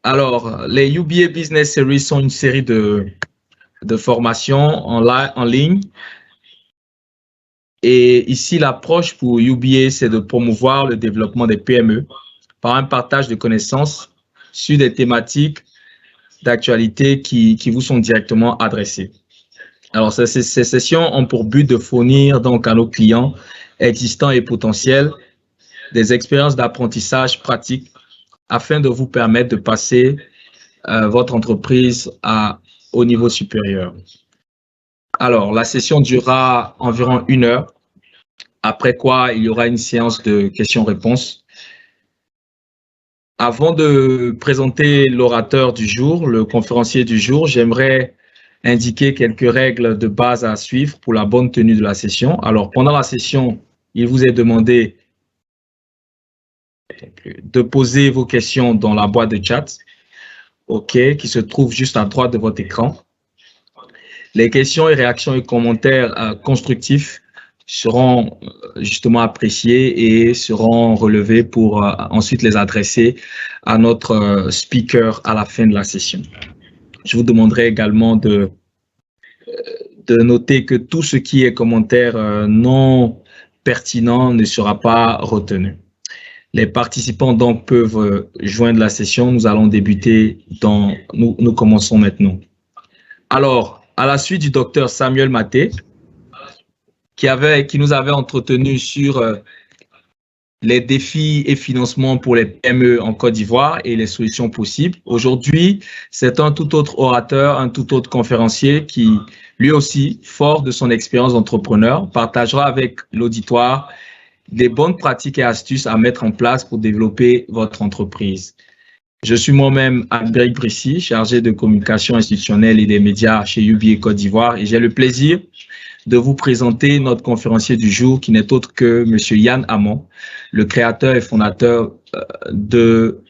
Alors, les UBA Business Series sont une série de formations en ligne. Et ici, l'approche pour UBA, c'est de promouvoir le développement des PME par un partage de connaissances sur des thématiques d'actualité qui vous sont directement adressées. Alors, ces sessions ont pour but de fournir donc à nos clients existants et potentiels des expériences d'apprentissage pratiques afin de vous permettre de passer votre entreprise au niveau supérieur. Alors, la session durera environ 1 heure, après quoi il y aura une séance de questions-réponses. Avant de présenter l'orateur du jour, le conférencier du jour, j'aimerais indiquer quelques règles de base à suivre pour la bonne tenue de la session. Alors, pendant la session, il vous est demandé de poser vos questions dans la boîte de chat, qui se trouve juste à droite de votre écran. Les questions et réactions et commentaires constructifs seront justement appréciés et seront relevés pour ensuite les adresser à notre speaker à la fin de la session. Je vous demanderai également de noter que tout ce qui est commentaire non pertinent ne sera pas retenu. Les participants donc peuvent joindre la session. Nous allons débuter nous commençons maintenant. Alors, à la suite du docteur Samuel Maté, qui nous avait entretenu sur les défis et financements pour les PME en Côte d'Ivoire et les solutions possibles. Aujourd'hui, c'est un tout autre orateur, un tout autre conférencier qui, lui aussi, fort de son expérience d'entrepreneur, partagera avec l'auditoire des bonnes pratiques et astuces à mettre en place pour développer votre entreprise. Je suis moi-même Albéric Brissy, chargé de communication institutionnelle et des médias chez UBA Côte d'Ivoire, et j'ai le plaisir de vous présenter notre conférencier du jour qui n'est autre que M. Yann Amon, le créateur et fondateur de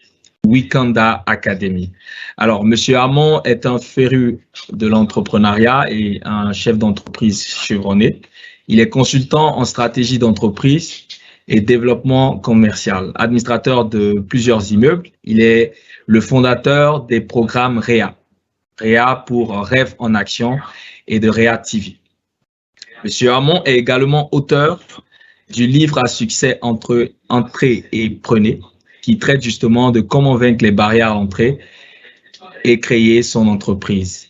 Wikanda Academy. Alors, M. Amon est un féru de l'entrepreneuriat et un chef d'entreprise chevronné. Il est consultant en stratégie d'entreprise et développement commercial, administrateur de plusieurs immeubles. Il est le fondateur des programmes REA. REA pour Rêve en Action et de REA TV. Monsieur Amon est également auteur du livre à succès Entrez et Prenez, qui traite justement de comment vaincre les barrières à l'entrée et créer son entreprise.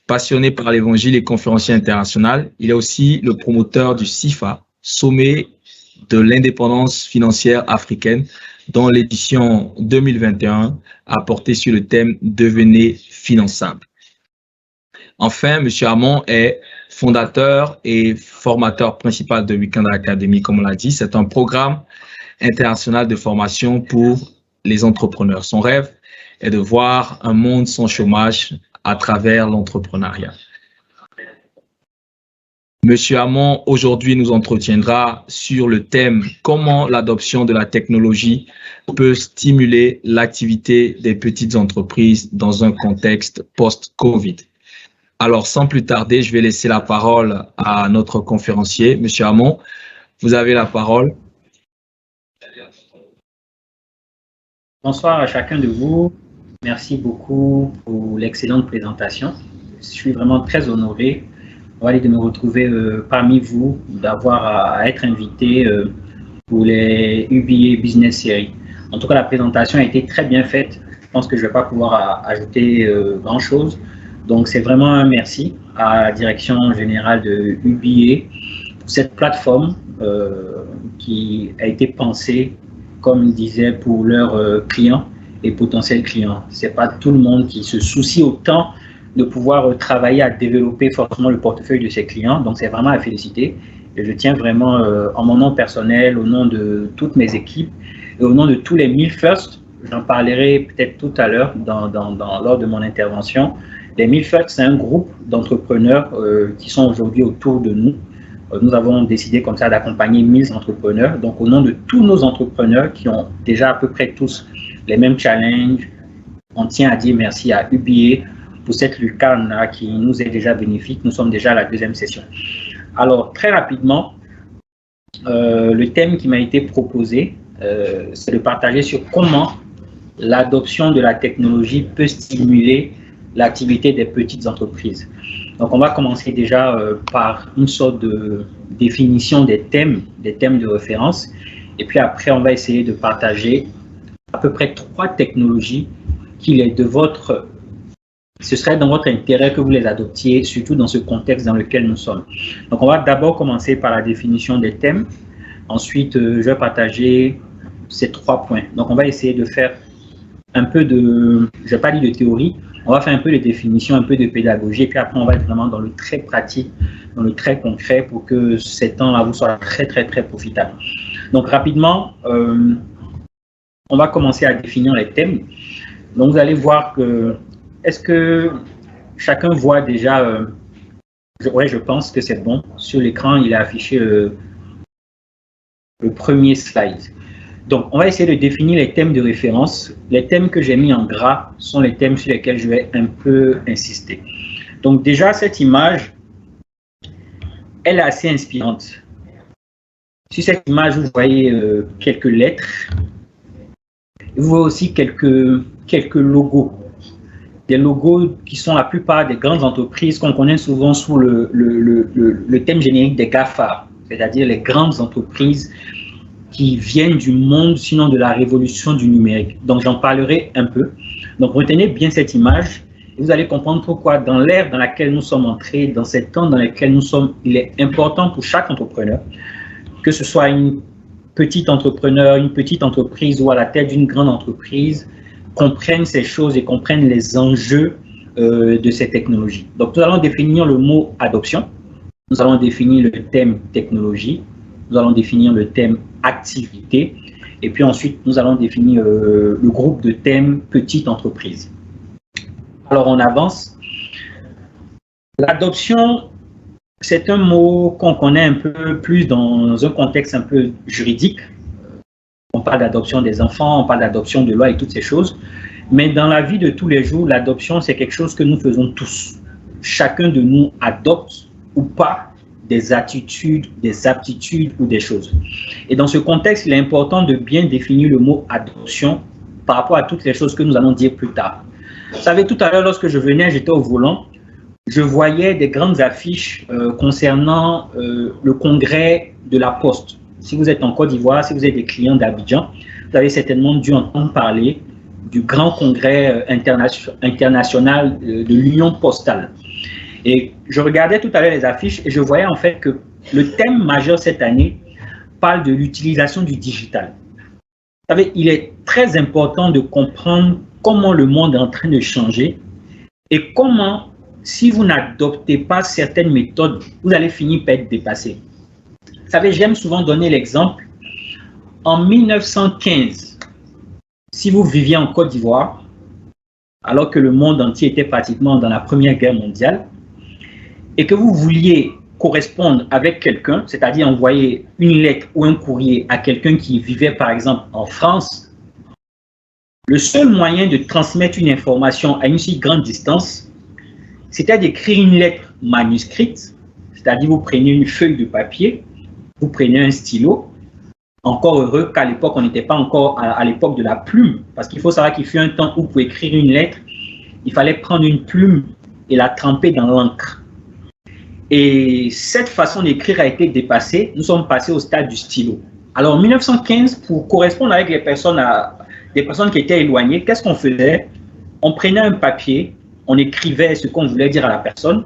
Passionné par l'évangile et conférencier international, il est aussi le promoteur du CIFA, Sommet de l'indépendance financière africaine, dont l'édition 2021 a porté sur le thème « Devenez finançable ». Enfin, M. Amon est fondateur et formateur principal de Wikanda Academy, comme on l'a dit. C'est un programme international de formation pour les entrepreneurs. Son rêve est de voir un monde sans chômage à travers l'entrepreneuriat. Monsieur Amon, aujourd'hui, nous entretiendra sur le thème « Comment l'adoption de la technologie peut stimuler l'activité des petites entreprises dans un contexte post-Covid ». Alors, sans plus tarder, je vais laisser la parole à notre conférencier. Monsieur Amon, vous avez la parole. Bonsoir à chacun de vous. Merci beaucoup pour l'excellente présentation. Je suis vraiment très honoré de me retrouver parmi vous, d'avoir à être invité pour les UBA Business Series. En tout cas, la présentation a été très bien faite. Je pense que je ne vais pas pouvoir ajouter grand-chose. Donc, c'est vraiment un merci à la direction générale de UBA pour cette plateforme qui a été pensée, comme il disait, pour leurs clients et potentiels clients. Ce n'est pas tout le monde qui se soucie autant de pouvoir travailler à développer forcément le portefeuille de ses clients. Donc, c'est vraiment à féliciter. Et je tiens vraiment, en mon nom personnel, au nom de toutes mes équipes et au nom de tous les 1000 First, j'en parlerai peut-être tout à l'heure lors de mon intervention. Les 1000 First, c'est un groupe d'entrepreneurs qui sont aujourd'hui autour de nous. Nous avons décidé comme ça d'accompagner 1000 entrepreneurs. Donc, au nom de tous nos entrepreneurs qui ont déjà à peu près tous les mêmes challenges, on tient à dire merci à UBA pour cette lucarne qui nous est déjà bénéfique. Nous sommes déjà à la deuxième session. Alors, très rapidement, le thème qui m'a été proposé, c'est de partager sur comment l'adoption de la technologie peut stimuler l'activité des petites entreprises. Donc, on va commencer déjà par une sorte de définition des thèmes de référence. Et puis après, on va essayer de partager à peu près 3 technologies ce serait dans votre intérêt que vous les adoptiez, surtout dans ce contexte dans lequel nous sommes. Donc, on va d'abord commencer par la définition des thèmes. Ensuite, je vais partager ces 3 points. Donc, on va essayer de faire un peu je ne vais pas dire de théorie, on va faire un peu de définition, un peu de pédagogie, et puis après, on va être vraiment dans le très pratique, dans le très concret pour que ces temps-là vous soient très, très, très profitables. Donc, rapidement, on va commencer à définir les thèmes. Donc, vous allez voir que, est-ce que chacun voit déjà, ouais, je pense que c'est bon. Sur l'écran, il est affiché le premier slide. Donc, on va essayer de définir les thèmes de référence. Les thèmes que j'ai mis en gras sont les thèmes sur lesquels je vais un peu insister. Donc, déjà, cette image, elle est assez inspirante. Sur cette image, vous voyez quelques lettres. Vous voyez aussi quelques logos. Des logos qui sont la plupart des grandes entreprises qu'on connaît souvent sous le thème générique des GAFA, c'est-à-dire les grandes entreprises qui viennent du monde, sinon de la révolution du numérique. Donc, j'en parlerai un peu. Donc, retenez bien cette image et vous allez comprendre pourquoi dans l'ère dans laquelle nous sommes entrés, dans ces temps dans lesquels nous sommes, il est important pour chaque entrepreneur, que ce soit une petite entrepreneur, une petite entreprise ou à la tête d'une grande entreprise, comprennent ces choses et comprennent les enjeux de ces technologies. Donc, nous allons définir le mot adoption, nous allons définir le thème technologie, nous allons définir le thème activité, et puis ensuite, nous allons définir le groupe de thèmes petite entreprise. Alors, on avance. L'adoption, c'est un mot qu'on connaît un peu plus dans un contexte un peu juridique. On parle d'adoption des enfants, on parle d'adoption de loi et toutes ces choses. Mais dans la vie de tous les jours, l'adoption, c'est quelque chose que nous faisons tous. Chacun de nous adopte ou pas des attitudes, des aptitudes ou des choses. Et dans ce contexte, il est important de bien définir le mot adoption par rapport à toutes les choses que nous allons dire plus tard. Vous savez, tout à l'heure, lorsque je venais, j'étais au volant, je voyais des grandes affiches concernant le congrès de la Poste. Si vous êtes en Côte d'Ivoire, si vous êtes des clients d'Abidjan, vous avez certainement dû entendre parler du grand congrès international de l'Union postale. Et je regardais tout à l'heure les affiches et je voyais en fait que le thème majeur cette année parle de l'utilisation du digital. Vous savez, il est très important de comprendre comment le monde est en train de changer et comment, si vous n'adoptez pas certaines méthodes, vous allez finir par être dépassé. Vous savez, j'aime souvent donner l'exemple. En 1915, si vous viviez en Côte d'Ivoire, alors que le monde entier était pratiquement dans la Première Guerre mondiale, et que vous vouliez correspondre avec quelqu'un, c'est-à-dire envoyer une lettre ou un courrier à quelqu'un qui vivait par exemple en France, le seul moyen de transmettre une information à une si grande distance, c'était d'écrire une lettre manuscrite, c'est-à-dire vous prenez une feuille de papier, vous prenez un stylo. Encore heureux qu'à l'époque, on n'était pas encore à l'époque de la plume, parce qu'il faut savoir qu'il fut un temps où pour écrire une lettre, il fallait prendre une plume et la tremper dans l'encre. Et cette façon d'écrire a été dépassée. Nous sommes passés au stade du stylo. Alors en 1915, pour correspondre avec des personnes qui étaient éloignées, qu'est-ce qu'on faisait? On prenait un papier, on écrivait ce qu'on voulait dire à la personne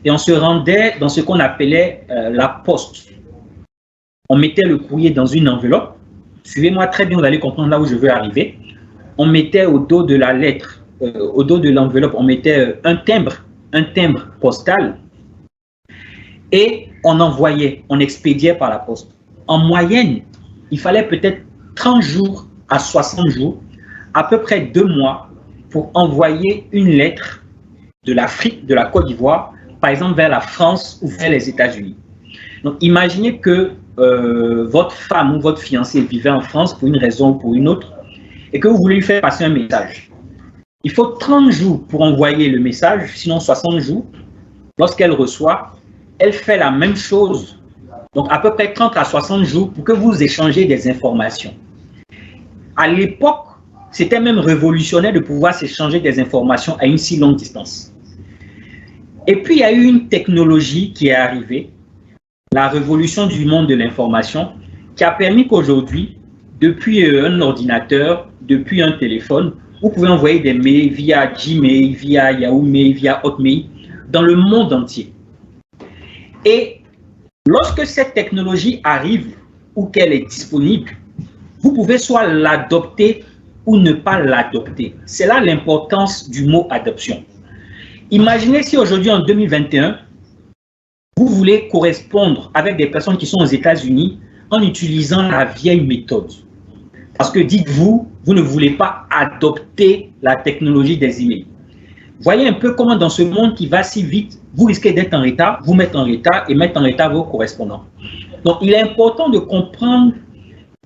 et on se rendait dans ce qu'on appelait la poste. On mettait le courrier dans une enveloppe. Suivez-moi très bien, vous allez comprendre là où je veux arriver. On mettait au dos de la lettre, au dos de l'enveloppe, on mettait un timbre postal et on envoyait, on expédiait par la poste. En moyenne, il fallait peut-être 30 jours à 60 jours, à peu près 2 mois, pour envoyer une lettre de l'Afrique, de la Côte d'Ivoire, par exemple vers la France ou vers les États-Unis. Donc, imaginez que votre femme ou votre fiancé vivait en France pour une raison ou pour une autre et que vous voulez lui faire passer un message. Il faut 30 jours pour envoyer le message, sinon 60 jours. Lorsqu'elle reçoit, elle fait la même chose. Donc, à peu près 30 à 60 jours pour que vous échangez des informations. À l'époque, C'était même révolutionnaire de pouvoir s'échanger des informations à une si longue distance. Et puis, il y a eu une technologie qui est arrivée, la révolution du monde de l'information, qui a permis qu'aujourd'hui, depuis un ordinateur, depuis un téléphone, vous pouvez envoyer des mails via Gmail, via Yahoo Mail, via Hotmail, dans le monde entier. Et lorsque cette technologie arrive ou qu'elle est disponible, vous pouvez soit l'adopter ou ne pas l'adopter. C'est là l'importance du mot adoption. Imaginez si aujourd'hui, en 2021, vous voulez correspondre avec des personnes qui sont aux États-Unis en utilisant la vieille méthode. Parce que dites-vous, vous ne voulez pas adopter la technologie des emails. Voyez un peu comment dans ce monde qui va si vite, vous risquez d'être en retard, vous mettre en retard et mettre en retard vos correspondants. Donc, il est important de comprendre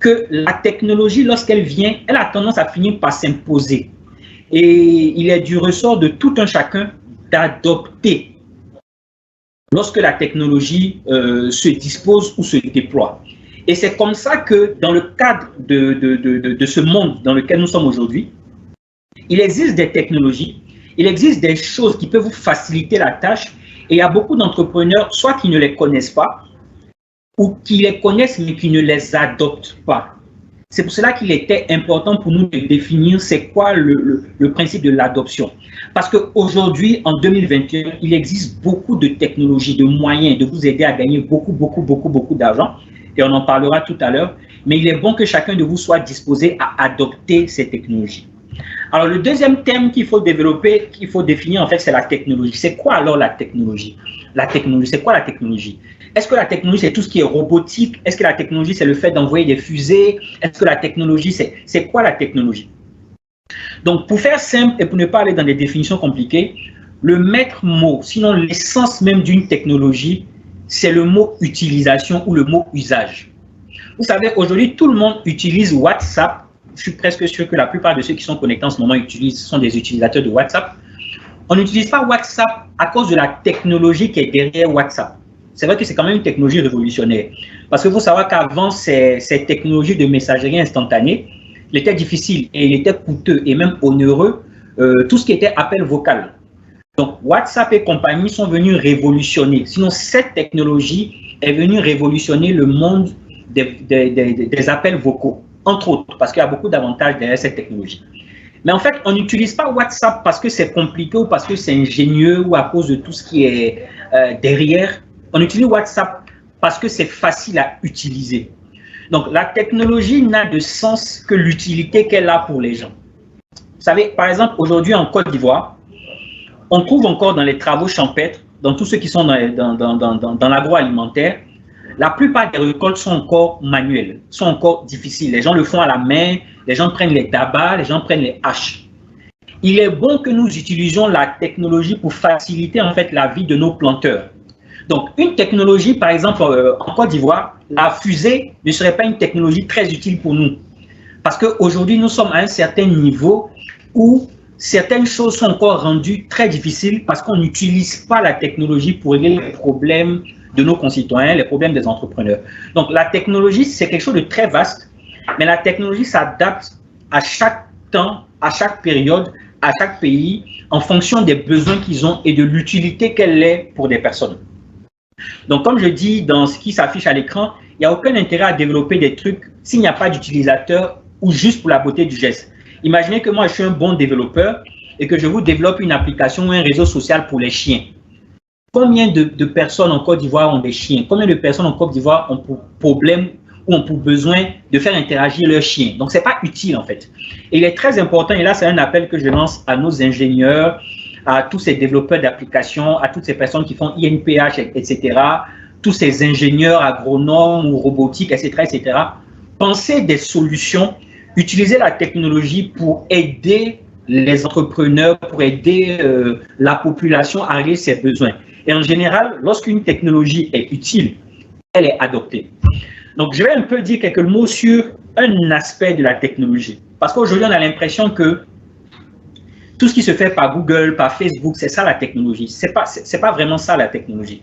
que la technologie, lorsqu'elle vient, elle a tendance à finir par s'imposer. Et il est du ressort de tout un chacun d'adopter lorsque la technologie se dispose ou se déploie. Et c'est comme ça que dans le cadre de ce monde dans lequel nous sommes aujourd'hui, il existe des technologies, il existe des choses qui peuvent vous faciliter la tâche et il y a beaucoup d'entrepreneurs, soit qui ne les connaissent pas, ou qui les connaissent mais qui ne les adoptent pas. C'est pour cela qu'il était important pour nous de définir c'est quoi le principe de l'adoption. Parce qu'aujourd'hui, en 2021, il existe beaucoup de technologies, de moyens de vous aider à gagner beaucoup d'argent. Et on en parlera tout à l'heure. Mais il est bon que chacun de vous soit disposé à adopter ces technologies. Alors, le deuxième thème qu'il faut développer, qu'il faut définir, en fait, c'est la technologie. C'est quoi alors la technologie? La technologie, c'est quoi la technologie? Est-ce que la technologie, c'est tout ce qui est robotique? Est-ce que la technologie, c'est le fait d'envoyer des fusées? Est-ce que la technologie, c'est quoi la technologie? Donc, pour faire simple et pour ne pas aller dans des définitions compliquées, le maître mot, sinon l'essence même d'une technologie, c'est le mot utilisation ou le mot usage. Vous savez, aujourd'hui, tout le monde utilise WhatsApp. Je suis presque sûr que la plupart de ceux qui sont connectés en ce moment sont des utilisateurs de WhatsApp. On n'utilise pas WhatsApp à cause de la technologie qui est derrière WhatsApp. C'est vrai que c'est quand même une technologie révolutionnaire. Parce qu'il faut savoir qu'avant, ces technologies de messagerie instantanée, il était difficile et il était coûteux et même onéreux, tout ce qui était appel vocal. Donc, WhatsApp et compagnie sont venus révolutionner. Sinon, cette technologie est venue révolutionner le monde des appels vocaux, entre autres, parce qu'il y a beaucoup d'avantages derrière cette technologie. Mais en fait, on n'utilise pas WhatsApp parce que c'est compliqué ou parce que c'est ingénieux ou à cause de tout ce qui est derrière. On utilise WhatsApp parce que c'est facile à utiliser. Donc, la technologie n'a de sens que l'utilité qu'elle a pour les gens. Vous savez, par exemple, aujourd'hui en Côte d'Ivoire, on trouve encore dans les travaux champêtres, dans tous ceux qui sont dans l'agroalimentaire, la plupart des récoltes sont encore manuelles, sont encore difficiles. Les gens le font à la main, les gens prennent les dabas, les gens prennent les haches. Il est bon que nous utilisions la technologie pour faciliter en fait la vie de nos planteurs. Donc, une technologie, par exemple, en Côte d'Ivoire, la fusée ne serait pas une technologie très utile pour nous. Parce qu'aujourd'hui, nous sommes à un certain niveau où certaines choses sont encore rendues très difficiles parce qu'on n'utilise pas la technologie pour régler les problèmes de nos concitoyens, les problèmes des entrepreneurs. Donc, la technologie, c'est quelque chose de très vaste, mais la technologie s'adapte à chaque temps, à chaque période, à chaque pays, en fonction des besoins qu'ils ont et de l'utilité qu'elle est pour des personnes. Donc, comme je dis dans ce qui s'affiche à l'écran, il n'y a aucun intérêt à développer des trucs s'il n'y a pas d'utilisateur ou juste pour la beauté du geste. Imaginez que moi, je suis un bon développeur et que je vous développe une application ou un réseau social pour les chiens. Combien de personnes en Côte d'Ivoire ont des chiens? Combien de personnes en Côte d'Ivoire ont pour problème ou ont pour besoin de faire interagir leurs chiens? Donc, ce n'est pas utile en fait. Et il est très important, et là, c'est un appel que je lance à nos ingénieurs, à tous ces développeurs d'applications, à toutes ces personnes qui font INPH, etc., tous ces ingénieurs agronomes ou robotiques, etc. Pensez des solutions, utilisez la technologie pour aider les entrepreneurs, pour aider la population à régler ses besoins. Et en général, lorsqu'une technologie est utile, elle est adoptée. Donc, je vais un peu dire quelques mots sur un aspect de la technologie. Parce qu'aujourd'hui, on a l'impression que tout ce qui se fait par Google, par Facebook, c'est ça la technologie. C'est pas vraiment ça la technologie.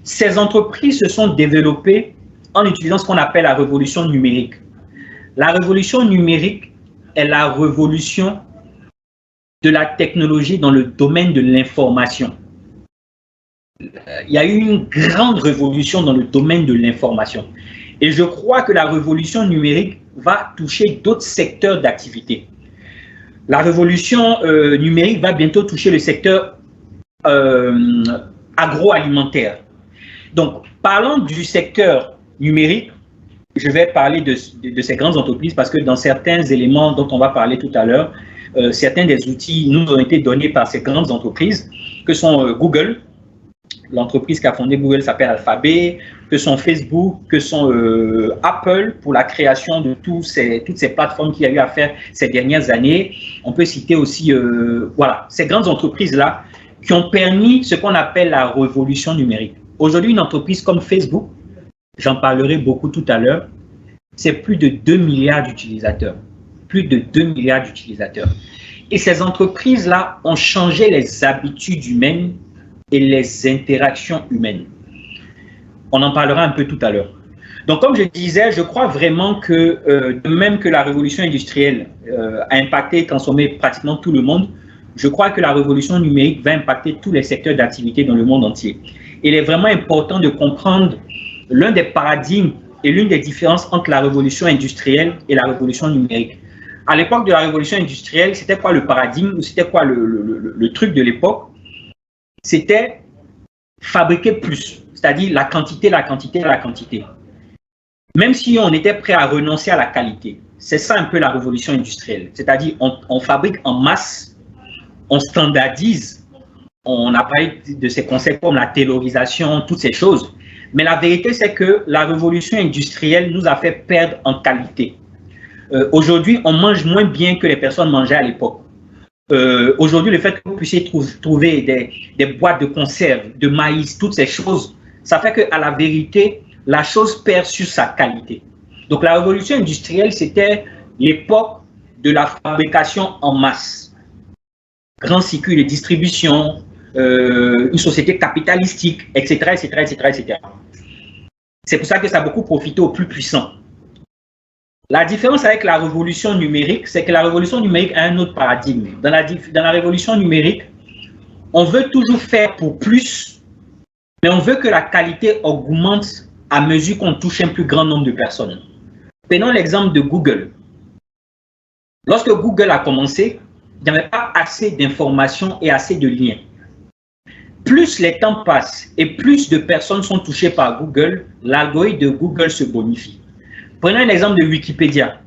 Ces entreprises se sont développées en utilisant ce qu'on appelle la révolution numérique. La révolution numérique est la révolution de la technologie dans le domaine de l'information. Il y a eu une grande révolution dans le domaine de l'information. Et je crois que la révolution numérique va toucher d'autres secteurs d'activité. La révolution numérique va bientôt toucher le secteur agroalimentaire. Donc, parlant du secteur numérique, je vais parler de ces grandes entreprises parce que dans certains éléments dont on va parler tout à l'heure, certains des outils nous ont été donnés par ces grandes entreprises que sont Google, l'entreprise qui a fondé Google s'appelle Alphabet, que sont Facebook, que sont Apple pour la création de toutes ces plateformes qu'il y a eu à faire ces dernières années. On peut citer aussi voilà, ces grandes entreprises-là qui ont permis ce qu'on appelle la révolution numérique. Aujourd'hui, une entreprise comme Facebook, j'en parlerai beaucoup tout à l'heure, c'est plus de 2 milliards d'utilisateurs. Plus de 2 milliards d'utilisateurs. Et ces entreprises-là ont changé les habitudes humaines et les interactions humaines. On en parlera un peu tout à l'heure. Donc, comme je disais, je crois vraiment que, de même que la révolution industrielle a impacté et transformé pratiquement tout le monde, je crois que la révolution numérique va impacter tous les secteurs d'activité dans le monde entier. Il est vraiment important de comprendre l'un des paradigmes et l'une des différences entre la révolution industrielle et la révolution numérique. À l'époque de la révolution industrielle, c'était quoi le paradigme ou c'était quoi le truc de l'époque? C'était fabriquer plus, c'est-à-dire la quantité, la quantité, la quantité. Même si on était prêt à renoncer à la qualité. C'est ça un peu la révolution industrielle. C'est-à-dire on fabrique en masse, on standardise, on a parlé de ces concepts comme la taylorisation, toutes ces choses. Mais la vérité, c'est que la révolution industrielle nous a fait perdre en qualité. Aujourd'hui, on mange moins bien que les personnes mangeaient à l'époque. Aujourd'hui, le fait que vous puissiez trouver des boîtes de conserve, de maïs, toutes ces choses, ça fait qu'à la vérité, la chose perd sur sa qualité. Donc, la révolution industrielle, c'était l'époque de la fabrication en masse. Grand circuit de distribution, une société capitalistique, etc., etc., etc., etc. C'est pour ça que ça a beaucoup profité aux plus puissants. La différence avec la révolution numérique, c'est que la révolution numérique a un autre paradigme. Dans la révolution numérique, on veut toujours faire pour plus, mais on veut que la qualité augmente à mesure qu'on touche un plus grand nombre de personnes. Prenons l'exemple de Google. Lorsque Google a commencé, il n'y avait pas assez d'informations et assez de liens. Plus les temps passent et plus de personnes sont touchées par Google, l'algorithme de Google se bonifie. Prenons un exemple de Wikipédia.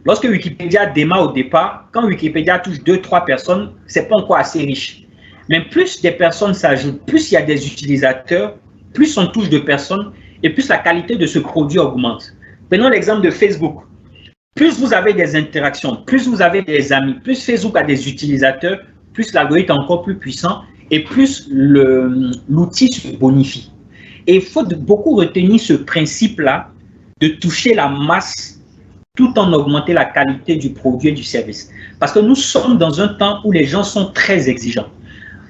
Lorsque Wikipédia démarre au départ, quand Wikipédia touche 2-3 personnes, ce n'est pas encore assez riche. Mais plus des personnes s'ajoutent, plus il y a des utilisateurs, plus on touche de personnes et plus la qualité de ce produit augmente. Prenons l'exemple de Facebook. Plus vous avez des interactions, plus vous avez des amis, plus Facebook a des utilisateurs, plus l'algorithme est encore plus puissant et plus l'outil se bonifie. Et il faut beaucoup retenir ce principe-là de toucher la masse tout en augmentant la qualité du produit et du service. Parce que nous sommes dans un temps où les gens sont très exigeants.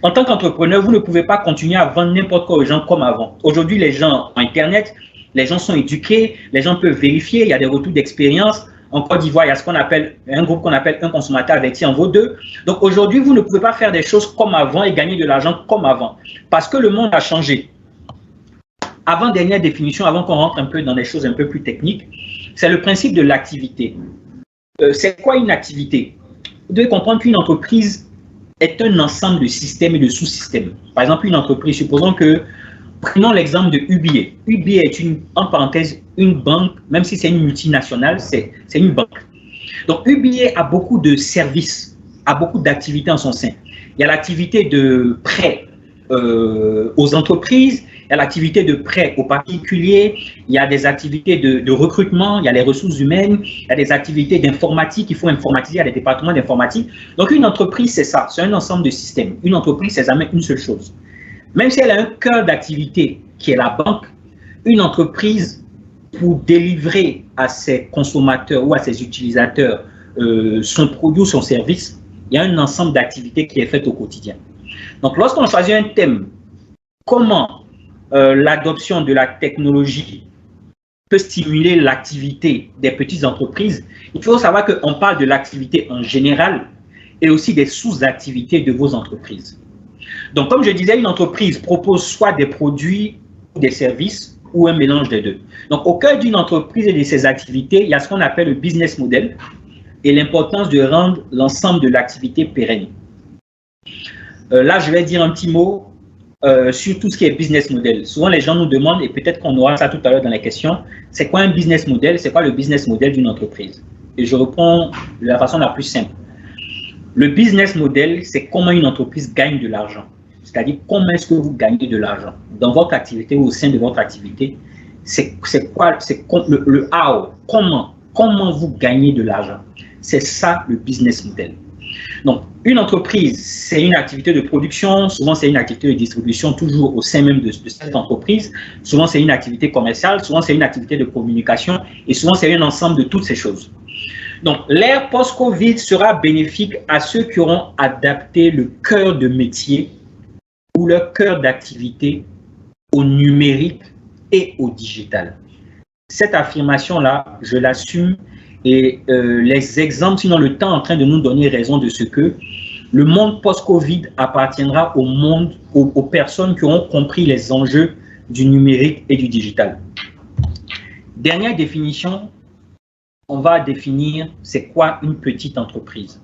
En tant qu'entrepreneur, vous ne pouvez pas continuer à vendre n'importe quoi aux gens comme avant. Aujourd'hui, les gens ont Internet, les gens sont éduqués, les gens peuvent vérifier, il y a des retours d'expérience. En Côte d'Ivoire, il y a ce qu'on appelle un groupe qu'on appelle un consommateur averti en vaut deux. Donc aujourd'hui, vous ne pouvez pas faire des choses comme avant et gagner de l'argent comme avant. Parce que le monde a changé. Avant dernière définition, avant qu'on rentre un peu dans des choses un peu plus techniques, c'est le principe de l'activité. C'est quoi une activité? Vous devez comprendre qu'une entreprise est un ensemble de systèmes et de sous-systèmes. Par exemple, une entreprise, supposons que, prenons l'exemple de UBA. UBA est en parenthèse, une banque, même si c'est une multinationale, c'est une banque. Donc UBA a beaucoup de services, a beaucoup d'activités en son sein. Il y a l'activité de prêt aux entreprises, il y a l'activité de prêt aux particuliers, il y a des activités de recrutement, il y a les ressources humaines, il y a des activités d'informatique, il faut informatiser, il y a des départements d'informatique. Donc une entreprise, c'est ça, c'est un ensemble de systèmes. Une entreprise, c'est jamais une seule chose. Même si elle a un cœur d'activité qui est la banque, une entreprise, pour délivrer à ses consommateurs ou à ses utilisateurs son produit ou son service, il y a un ensemble d'activités qui est fait au quotidien. Donc lorsqu'on choisit un thème, comment l'adoption de la technologie peut stimuler l'activité des petites entreprises, il faut savoir qu'on parle de l'activité en général et aussi des sous-activités de vos entreprises. Donc, comme je disais, une entreprise propose soit des produits ou des services ou un mélange des deux. Donc, au cœur d'une entreprise et de ses activités, il y a ce qu'on appelle le business model et l'importance de rendre l'ensemble de l'activité pérenne. Là, je vais dire un petit mot sur tout ce qui est business model. Souvent, les gens nous demandent, et peut-être qu'on aura ça tout à l'heure dans les questions, c'est quoi un business model? C'est quoi le business model d'une entreprise? Et je réponds de la façon la plus simple. Le business model, c'est comment une entreprise gagne de l'argent. C'est-à-dire, comment est-ce que vous gagnez de l'argent dans votre activité ou au sein de votre activité. C'est quoi le how, comment vous gagnez de l'argent. C'est ça le business model. Donc, une entreprise, c'est une activité de production, souvent c'est une activité de distribution, toujours au sein même de cette entreprise. Souvent c'est une activité commerciale, souvent c'est une activité de communication et souvent c'est un ensemble de toutes ces choses. Donc, l'ère post-Covid sera bénéfique à ceux qui auront adapté le cœur de métier ou leur cœur d'activité au numérique et au digital. Cette affirmation-là, je l'assume. Et les exemples, sinon le temps est en train de nous donner raison de ce que le monde post-Covid appartiendra au monde, aux personnes qui auront compris les enjeux du numérique et du digital. Dernière définition, on va définir c'est quoi une petite entreprise.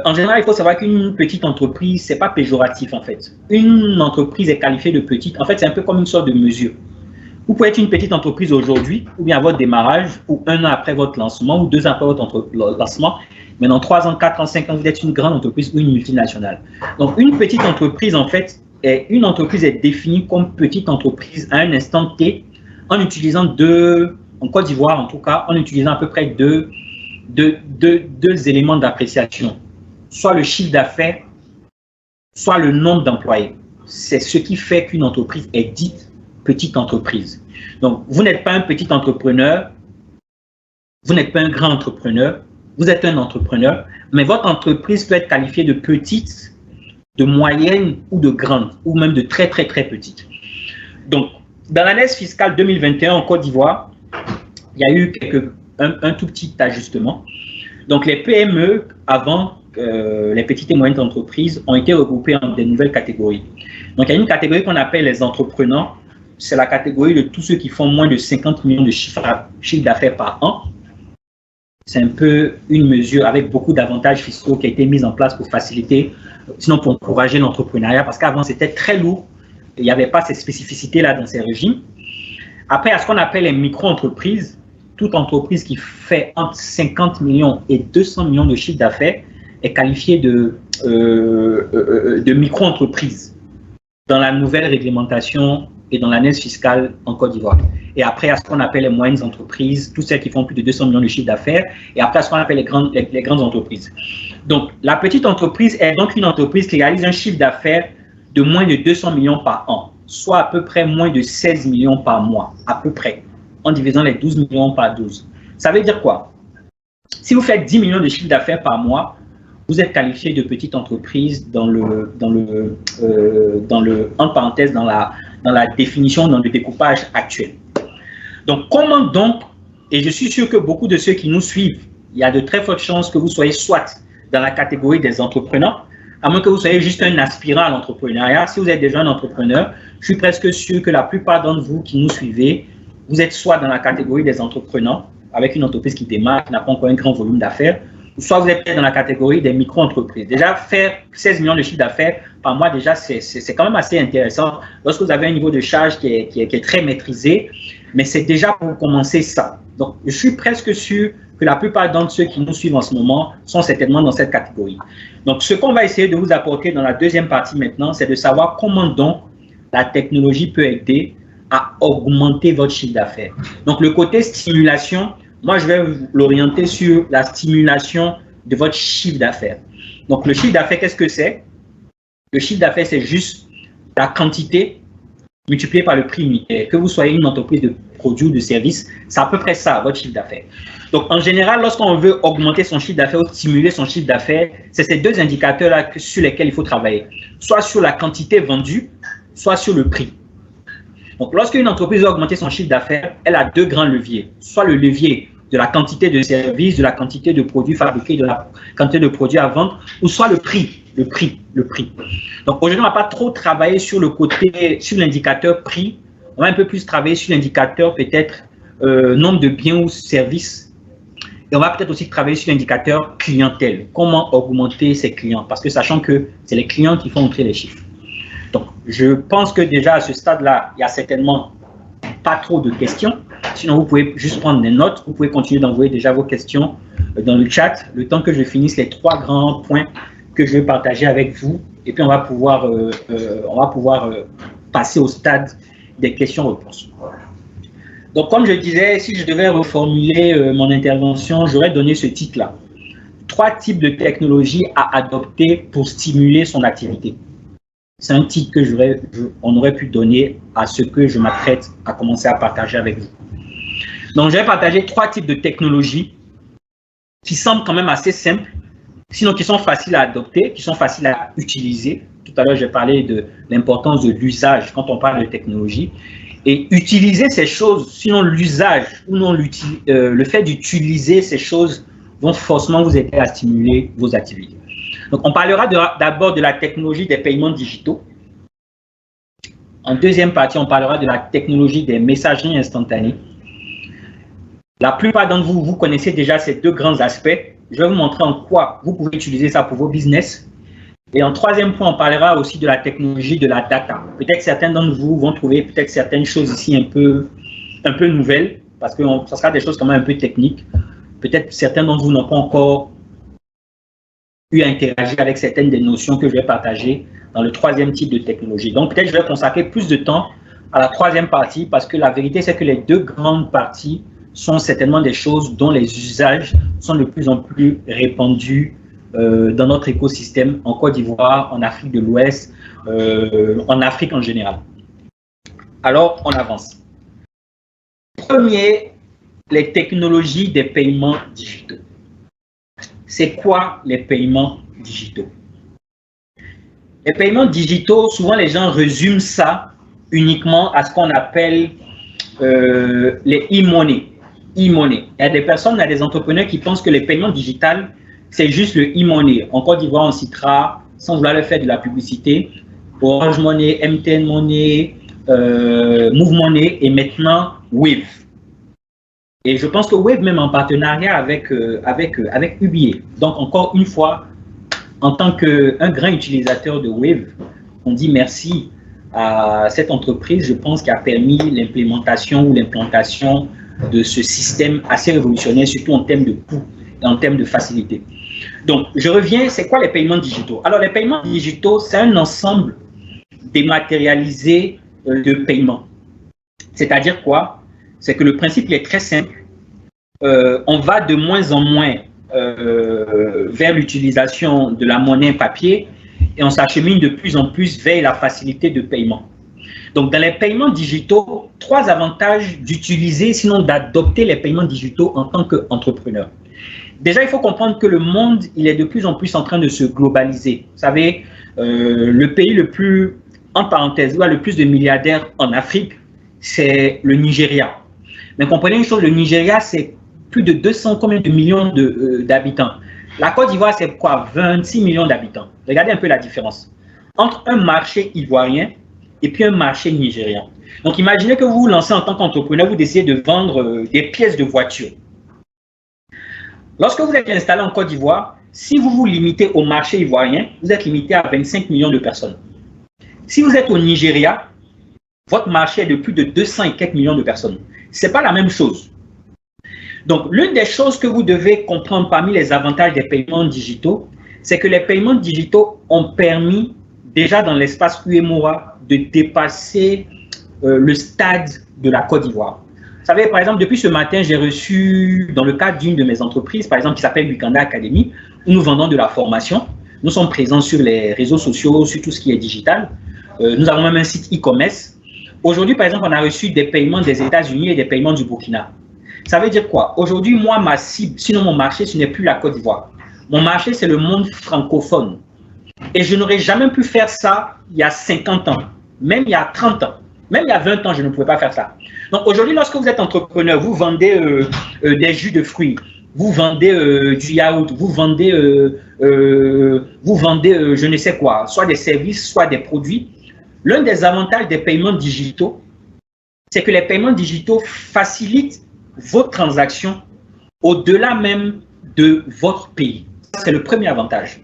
En général, il faut savoir qu'une petite entreprise, ce n'est pas péjoratif en fait. Une entreprise est qualifiée de petite. En fait, c'est un peu comme une sorte de mesure. Vous pouvez être une petite entreprise aujourd'hui, ou bien à votre démarrage, ou 1 an après votre lancement, ou 2 ans après votre lancement. Mais dans 3 ans, 4 ans, 5 ans, vous êtes une grande entreprise ou une multinationale. Donc, une petite entreprise, en fait, une entreprise est définie comme petite entreprise à un instant T, en utilisant en Côte d'Ivoire en tout cas, en utilisant à peu près deux éléments d'appréciation. Soit le chiffre d'affaires, soit le nombre d'employés. C'est ce qui fait qu'une entreprise est dite petite entreprise. Donc, vous n'êtes pas un petit entrepreneur, vous n'êtes pas un grand entrepreneur, vous êtes un entrepreneur, mais votre entreprise peut être qualifiée de petite, de moyenne ou de grande, ou même de très, très, très petite. Donc, dans l'année fiscale 2021 en Côte d'Ivoire, il y a eu un tout petit ajustement. Donc, les PME, avant les petites et moyennes entreprises, ont été regroupées en des nouvelles catégories. Donc, il y a une catégorie qu'on appelle les entrepreneurs. C'est la catégorie de tous ceux qui font moins de 50 millions de chiffre d'affaires par an. C'est un peu une mesure avec beaucoup d'avantages fiscaux qui a été mise en place pour faciliter, sinon pour encourager l'entrepreneuriat, parce qu'avant c'était très lourd, il n'y avait pas ces spécificités-là dans ces régimes. Après, à ce qu'on appelle les micro-entreprises, toute entreprise qui fait entre 50 millions et 200 millions de chiffre d'affaires est qualifiée de micro-entreprise dans la nouvelle réglementation et dans l'année fiscale en Côte d'Ivoire. Et après, à ce qu'on appelle les moyennes entreprises, toutes celles qui font plus de 200 millions de chiffre d'affaires, et après, à ce qu'on appelle les grandes entreprises. Donc, la petite entreprise est donc une entreprise qui réalise un chiffre d'affaires de moins de 200 millions par an, soit à peu près moins de 16 millions par mois, à peu près, en divisant les 12 millions par 12. Ça veut dire quoi? Si vous faites 10 millions de chiffre d'affaires par mois, vous êtes qualifié de petite entreprise entre parenthèses, dans la définition, dans le découpage actuel. Donc, comment donc, et je suis sûr que beaucoup de ceux qui nous suivent, il y a de très fortes chances que vous soyez soit dans la catégorie des entrepreneurs, à moins que vous soyez juste un aspirant à l'entrepreneuriat. Si vous êtes déjà un entrepreneur, je suis presque sûr que la plupart d'entre vous qui nous suivez, vous êtes soit dans la catégorie des entrepreneurs, avec une entreprise qui démarre, qui n'a pas encore un grand volume d'affaires, soit vous êtes dans la catégorie des micro-entreprises. Déjà, faire 16 millions de chiffre d'affaires par mois, déjà, c'est quand même assez intéressant. Lorsque vous avez un niveau de charge qui est très maîtrisé, mais c'est déjà pour commencer ça. Donc, je suis presque sûr que la plupart d'entre ceux qui nous suivent en ce moment sont certainement dans cette catégorie. Donc, ce qu'on va essayer de vous apporter dans la deuxième partie maintenant, c'est de savoir comment donc la technologie peut aider à augmenter votre chiffre d'affaires. Donc, le côté stimulation, moi, je vais l'orienter sur la stimulation de votre chiffre d'affaires. Donc, le chiffre d'affaires, qu'est-ce que c'est? Le chiffre d'affaires, c'est juste la quantité multipliée par le prix unitaire. Que vous soyez une entreprise de produits ou de services, c'est à peu près ça, votre chiffre d'affaires. Donc, en général, lorsqu'on veut augmenter son chiffre d'affaires ou stimuler son chiffre d'affaires, c'est ces deux indicateurs-là sur lesquels il faut travailler. Soit sur la quantité vendue, soit sur le prix. Donc, lorsqu'une entreprise veut augmenter son chiffre d'affaires, elle a deux grands leviers. Soit le levier de la quantité de services, de la quantité de produits fabriqués, de la quantité de produits à vendre, ou soit le prix. Donc, aujourd'hui, on ne va pas trop travailler sur le côté, sur l'indicateur prix. On va un peu plus travailler sur l'indicateur peut-être nombre de biens ou services. Et on va peut-être aussi travailler sur l'indicateur clientèle. Comment augmenter ses clients? Parce que sachant que c'est les clients qui font entrer les chiffres. Donc, je pense que déjà à ce stade-là, il n'y a certainement pas trop de questions. Sinon, vous pouvez juste prendre des notes. Vous pouvez continuer d'envoyer déjà vos questions dans le chat, le temps que je finisse les trois grands points que je vais partager avec vous. Et puis, on va pouvoir passer au stade des questions-réponses. Donc, comme je disais, si je devais reformuler mon intervention, j'aurais donné ce titre-là. 3 types de technologies à adopter pour stimuler son activité. C'est un titre que on aurait pu donner à ce que je m'apprête à commencer à partager avec vous. Donc, je vais partager 3 types de technologies qui semblent quand même assez simples, sinon qui sont faciles à adopter, qui sont faciles à utiliser. Tout à l'heure, j'ai parlé de l'importance de l'usage quand on parle de technologie. Et utiliser ces choses, sinon l'usage ou non le fait d'utiliser ces choses vont forcément vous aider à stimuler vos activités. Donc, on parlera d'abord de la technologie des paiements digitaux. En deuxième partie, on parlera de la technologie des messageries instantanées. La plupart d'entre vous, vous connaissez déjà ces deux grands aspects. Je vais vous montrer en quoi vous pouvez utiliser ça pour vos business. Et en troisième point, on parlera aussi de la technologie de la data. Peut-être certains d'entre vous vont trouver peut-être certaines choses ici un peu nouvelles, parce que ça sera des choses quand même un peu techniques. Peut-être certains d'entre vous n'ont pas encore eu à interagir avec certaines des notions que je vais partager dans le troisième type de technologie. Donc peut-être je vais consacrer plus de temps à la troisième partie, parce que la vérité c'est que les deux grandes parties sont certainement des choses dont les usages sont de plus en plus répandus dans notre écosystème en Côte d'Ivoire, en Afrique de l'Ouest, en Afrique en général. Alors, on avance. Premier, les technologies des paiements digitaux. C'est quoi les paiements digitaux? Les paiements digitaux, souvent les gens résument ça uniquement à ce qu'on appelle les e-money. Il y a des personnes, il y a des entrepreneurs qui pensent que les paiements digitaux, c'est juste le e-money. En Côte d'Ivoire, on citera, sans vouloir le faire de la publicité, Orange Money, MTN Money, Move Money et maintenant Wave. Et je pense que Wave, même en partenariat avec UBA. Donc, encore une fois, en tant qu'un grand utilisateur de Wave, on dit merci à cette entreprise, je pense, qui a permis l'implémentation ou l'implantation de ce système assez révolutionnaire, surtout en termes de coût et en termes de facilité. Donc, je reviens, c'est quoi les paiements digitaux? Alors, les paiements digitaux, c'est un ensemble dématérialisé de paiements. C'est-à-dire quoi? C'est que le principe il est très simple. On va de moins en moins vers l'utilisation de la monnaie papier et on s'achemine de plus en plus vers la facilité de paiement. Donc, dans les paiements digitaux, 3 avantages d'utiliser, sinon d'adopter les paiements digitaux en tant qu'entrepreneur. Déjà, il faut comprendre que le monde, il est de plus en plus en train de se globaliser. Vous savez, le pays le plus, en parenthèse, où il y a le plus de milliardaires en Afrique, c'est le Nigeria. Mais comprenez une chose, le Nigeria, c'est plus de 200 combien de millions d'habitants. La Côte d'Ivoire, c'est quoi? 26 millions d'habitants. Regardez un peu la différence entre un marché ivoirien et puis un marché nigérien. Donc, imaginez que vous vous lancez en tant qu'entrepreneur, vous décidez de vendre des pièces de voiture. Lorsque vous êtes installé en Côte d'Ivoire, si vous vous limitez au marché ivoirien, vous êtes limité à 25 millions de personnes. Si vous êtes au Nigeria, votre marché est de plus de 200 et quelques millions de personnes. Ce n'est pas la même chose. Donc, l'une des choses que vous devez comprendre parmi les avantages des paiements digitaux, c'est que les paiements digitaux ont permis, déjà dans l'espace UEMOA, de dépasser le stade de la Côte d'Ivoire. Vous savez, par exemple, depuis ce matin, j'ai reçu, dans le cadre d'une de mes entreprises, par exemple, qui s'appelle Wikanda Academy, où nous vendons de la formation. Nous sommes présents sur les réseaux sociaux, sur tout ce qui est digital. Nous avons même un site e-commerce. Aujourd'hui, par exemple, on a reçu des paiements des États-Unis et des paiements du Burkina. Ça veut dire quoi? Aujourd'hui, moi, ma cible, sinon mon marché, ce n'est plus la Côte d'Ivoire. Mon marché, c'est le monde francophone. Et je n'aurais jamais pu faire ça il y a 50 ans, même il y a 30 ans. Même il y a 20 ans, je ne pouvais pas faire ça. Donc aujourd'hui, lorsque vous êtes entrepreneur, vous vendez des jus de fruits, vous vendez du yaourt, vous vendez je ne sais quoi, soit des services, soit des produits. L'un des avantages des paiements digitaux, c'est que les paiements digitaux facilitent vos transactions au-delà même de votre pays. C'est le premier avantage.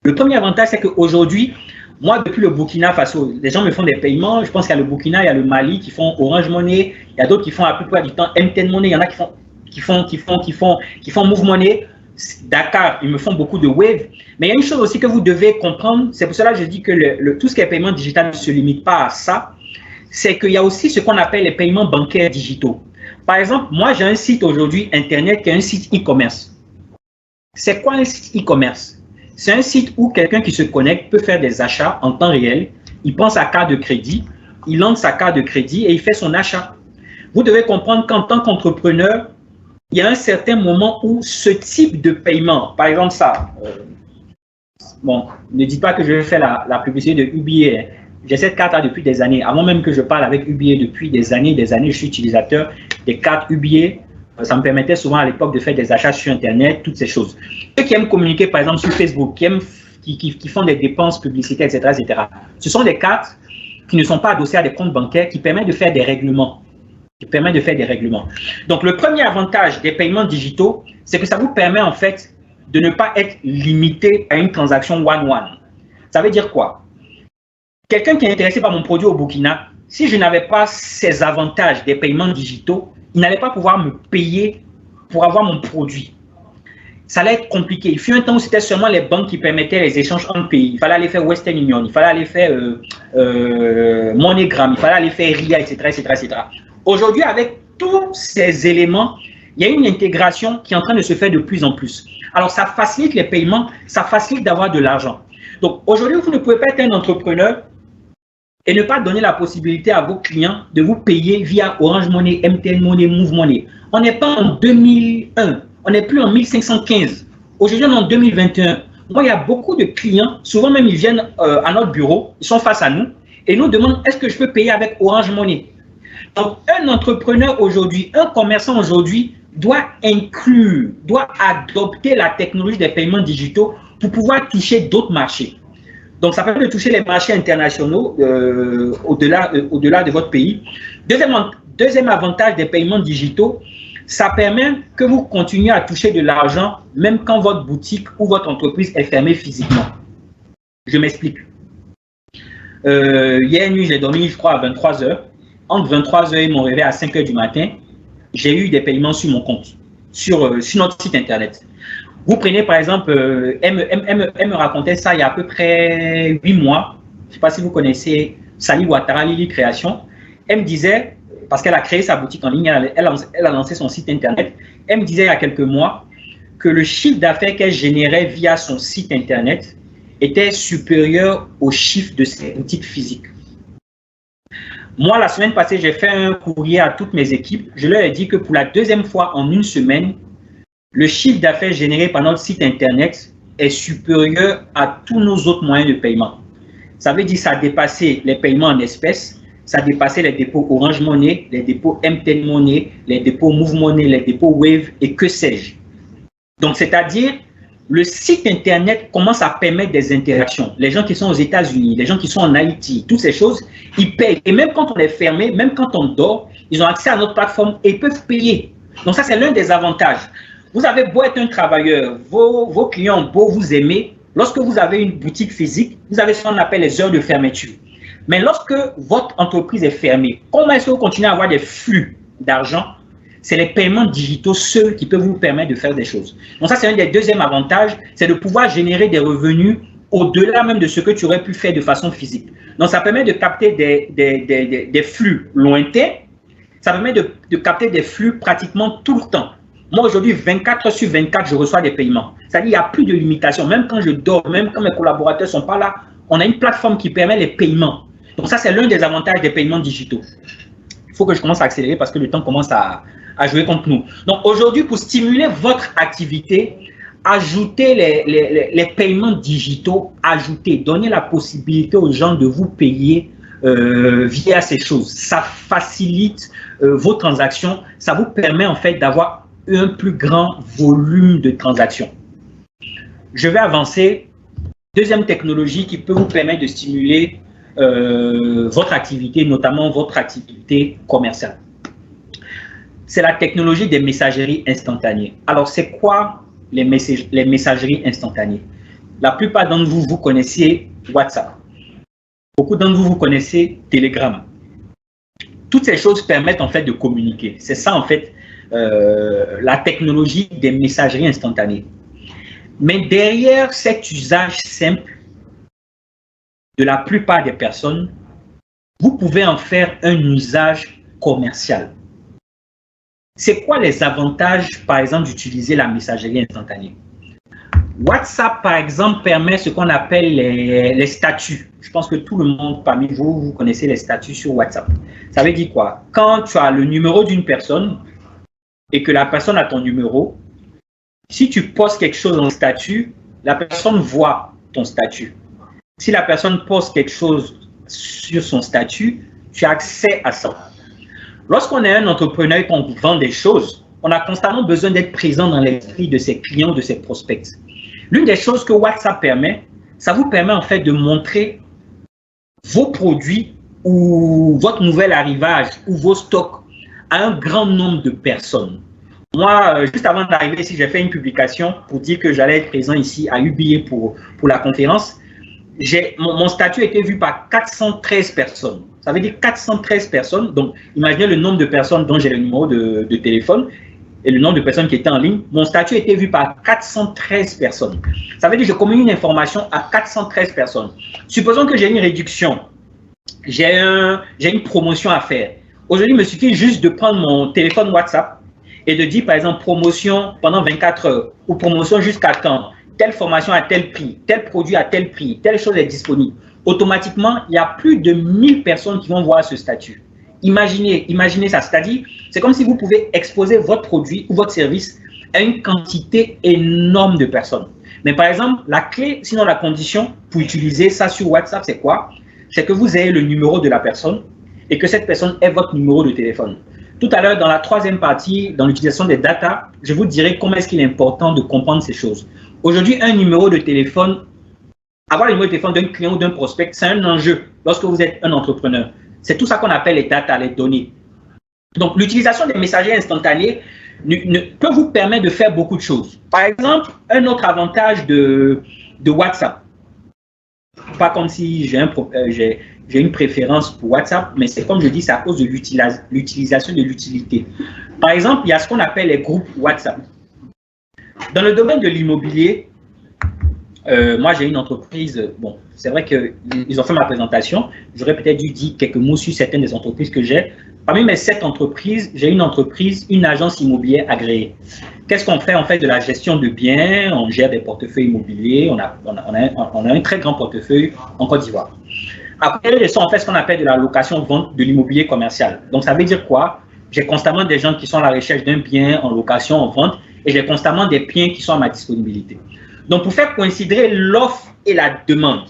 Le premier avantage, c'est qu'aujourd'hui, moi, depuis le Burkina Faso, les gens me font des paiements. Je pense qu'il y a le Burkina, il y a le Mali qui font Orange Money. Il y a d'autres qui font à peu près du temps MTN Money. Il y en a qui font Move Money. Dakar, ils me font beaucoup de Wave. Mais il y a une chose aussi que vous devez comprendre. C'est pour cela que je dis que tout ce qui est paiement digital ne se limite pas à ça. C'est qu'il y a aussi ce qu'on appelle les paiements bancaires digitaux. Par exemple, moi, j'ai un site aujourd'hui Internet qui est un site e-commerce. C'est quoi un site e-commerce? C'est un site où quelqu'un qui se connecte peut faire des achats en temps réel. Il prend sa carte de crédit, il lance sa carte de crédit et il fait son achat. Vous devez comprendre qu'en tant qu'entrepreneur, il y a un certain moment où ce type de paiement, par exemple ça, bon, ne dites pas que je vais faire la publicité de UBA. J'ai cette carte-là depuis des années. Avant même que je parle avec UBA depuis des années, je suis utilisateur des cartes UBA. Ça me permettait souvent à l'époque de faire des achats sur Internet, toutes ces choses. Ceux qui aiment communiquer, par exemple, sur Facebook, qui font des dépenses publicitaires, etc., etc., ce sont des cartes qui ne sont pas adossées à des comptes bancaires qui permettent de faire des règlements. Donc, le premier avantage des paiements digitaux, c'est que ça vous permet, en fait, de ne pas être limité à une transaction one-one. Ça veut dire quoi? Quelqu'un qui est intéressé par mon produit au Burkina, si je n'avais pas ces avantages des paiements digitaux, il n'allait pas pouvoir me payer pour avoir mon produit. Ça allait être compliqué. Il fut un temps où c'était seulement les banques qui permettaient les échanges entre pays. Il fallait aller faire Western Union, il fallait aller faire MoneyGram, il fallait aller faire RIA, etc., etc., etc. Aujourd'hui, avec tous ces éléments, il y a une intégration qui est en train de se faire de plus en plus. Alors, ça facilite les paiements, ça facilite d'avoir de l'argent. Donc, aujourd'hui, vous ne pouvez pas être un entrepreneur et ne pas donner la possibilité à vos clients de vous payer via Orange Money, MTN Money, Move Money. On n'est pas en 2001, on n'est plus en 1515. Aujourd'hui, on est en 2021. Moi, il y a beaucoup de clients, souvent même ils viennent à notre bureau, ils sont face à nous et nous demandent est-ce que je peux payer avec Orange Money. Donc, un entrepreneur aujourd'hui, un commerçant aujourd'hui doit adopter la technologie des paiements digitaux pour pouvoir toucher d'autres marchés. Donc, ça permet de toucher les marchés internationaux au-delà de votre pays. Deuxième avantage des paiements digitaux, ça permet que vous continuez à toucher de l'argent même quand votre boutique ou votre entreprise est fermée physiquement. Je m'explique. Hier nuit, j'ai dormi, je crois, à 23 h. Entre 23 h et mon réveil à 5 h du matin, j'ai eu des paiements sur mon compte, sur notre site Internet. Vous prenez par exemple, elle me racontait ça il y a à peu près 8 mois. Je ne sais pas si vous connaissez Sally Ouattara, Lily Création. Elle me disait, parce qu'elle a créé sa boutique en ligne, elle a lancé son site Internet. Elle me disait il y a quelques mois que le chiffre d'affaires qu'elle générait via son site Internet était supérieur au chiffre de ses boutiques physiques. Moi, la semaine passée, j'ai fait un courrier à toutes mes équipes. Je leur ai dit que pour la deuxième fois en une semaine, le chiffre d'affaires généré par notre site Internet est supérieur à tous nos autres moyens de paiement. Ça veut dire que ça a dépassé les paiements en espèces, ça a dépassé les dépôts Orange Money, les dépôts MTN Money, les dépôts Move Money, les dépôts Wave et que sais-je. Donc, c'est-à-dire, le site Internet commence à permettre des interactions. Les gens qui sont aux États-Unis, les gens qui sont en Haïti, toutes ces choses, ils payent. Et même quand on est fermé, même quand on dort, ils ont accès à notre plateforme et ils peuvent payer. Donc, ça, c'est l'un des avantages. Vous avez beau être un travailleur, vos clients ont beau vous aimer, lorsque vous avez une boutique physique, vous avez ce qu'on appelle les heures de fermeture. Mais lorsque votre entreprise est fermée, comment est-ce que vous continuez à avoir des flux d'argent? C'est les paiements digitaux seuls qui peuvent vous permettre de faire des choses. Donc ça, c'est un des deuxièmes avantages, c'est de pouvoir générer des revenus au-delà même de ce que tu aurais pu faire de façon physique. Donc ça permet de capter des flux lointains, ça permet de capter des flux pratiquement tout le temps. Moi, aujourd'hui, 24 sur 24, je reçois des paiements. C'est-à-dire qu'il n'y a plus de limitation. Même quand je dors, même quand mes collaborateurs ne sont pas là, on a une plateforme qui permet les paiements. Donc ça, c'est l'un des avantages des paiements digitaux. Il faut que je commence à accélérer parce que le temps commence à jouer contre nous. Donc aujourd'hui, pour stimuler votre activité, ajoutez les paiements digitaux, donnez la possibilité aux gens de vous payer via ces choses. Ça facilite vos transactions. Ça vous permet en fait d'avoir un plus grand volume de transactions. Je vais avancer. Deuxième technologie qui peut vous permettre de stimuler votre activité, notamment votre activité commerciale. C'est la technologie des messageries instantanées. Alors, c'est quoi les messageries instantanées? La plupart d'entre vous, vous connaissez WhatsApp. Beaucoup d'entre vous, vous connaissez Telegram. Toutes ces choses permettent en fait de communiquer. C'est ça en fait la technologie des messageries instantanées. Mais derrière cet usage simple de la plupart des personnes, vous pouvez en faire un usage commercial. C'est quoi les avantages, par exemple, d'utiliser la messagerie instantanée? WhatsApp, par exemple, permet ce qu'on appelle les statuts. Je pense que tout le monde parmi vous, vous connaissez les statuts sur WhatsApp. Ça veut dire quoi? Quand tu as le numéro d'une personne et que la personne a ton numéro, si tu postes quelque chose en statut, la personne voit ton statut. Si la personne poste quelque chose sur son statut, tu as accès à ça. Lorsqu'on est un entrepreneur et qu'on vend des choses, on a constamment besoin d'être présent dans l'esprit de ses clients, de ses prospects. L'une des choses que WhatsApp permet, ça vous permet en fait de montrer vos produits ou votre nouvel arrivage ou vos stocks à un grand nombre de personnes. Moi, juste avant d'arriver ici, j'ai fait une publication pour dire que j'allais être présent ici à UBA pour la conférence. Mon statut a été vu par 413 personnes. Ça veut dire 413 personnes. Donc, imaginez le nombre de personnes dont j'ai le numéro de téléphone et le nombre de personnes qui étaient en ligne. Mon statut a été vu par 413 personnes. Ça veut dire que je communique une information à 413 personnes. Supposons que j'ai une réduction, j'ai une promotion à faire. Aujourd'hui, il me suffit juste de prendre mon téléphone WhatsApp et de dire, par exemple, promotion pendant 24 heures ou promotion jusqu'à temps, telle formation à tel prix, tel produit à tel prix, telle chose est disponible. Automatiquement, il y a plus de 1000 personnes qui vont voir ce statut. Imaginez ça, c'est-à-dire, c'est comme si vous pouvez exposer votre produit ou votre service à une quantité énorme de personnes. Mais par exemple, la clé, sinon la condition pour utiliser ça sur WhatsApp, c'est quoi? C'est que vous ayez le numéro de la personne et que cette personne ait votre numéro de téléphone. Tout à l'heure, dans la troisième partie, dans l'utilisation des data, je vous dirai comment est-ce qu'il est important de comprendre ces choses. Aujourd'hui, un numéro de téléphone, avoir le numéro de téléphone d'un client ou d'un prospect, c'est un enjeu lorsque vous êtes un entrepreneur. C'est tout ça qu'on appelle les data, les données. Donc, l'utilisation des messageries instantanées peut vous permettre de faire beaucoup de choses. Par exemple, un autre avantage de WhatsApp, pas comme si j'ai une préférence pour WhatsApp, mais c'est comme je dis, c'est à cause de l'utilisation de l'utilité. Par exemple, il y a ce qu'on appelle les groupes WhatsApp. Dans le domaine de l'immobilier, moi j'ai une entreprise, bon, c'est vrai qu'ils ont fait ma présentation, j'aurais peut-être dû dire quelques mots sur certaines des entreprises que j'ai. Parmi mes 7 entreprises, j'ai une entreprise, une agence immobilière agréée. Qu'est-ce qu'on fait? On fait de la gestion de biens, on gère des portefeuilles immobiliers, on a un très grand portefeuille en Côte d'Ivoire. Après, on fait ce qu'on appelle de la location-vente de l'immobilier commercial. Donc, ça veut dire quoi? J'ai constamment des gens qui sont à la recherche d'un bien en location, en vente, et j'ai constamment des biens qui sont à ma disponibilité. Donc, pour faire coïncider l'offre et la demande,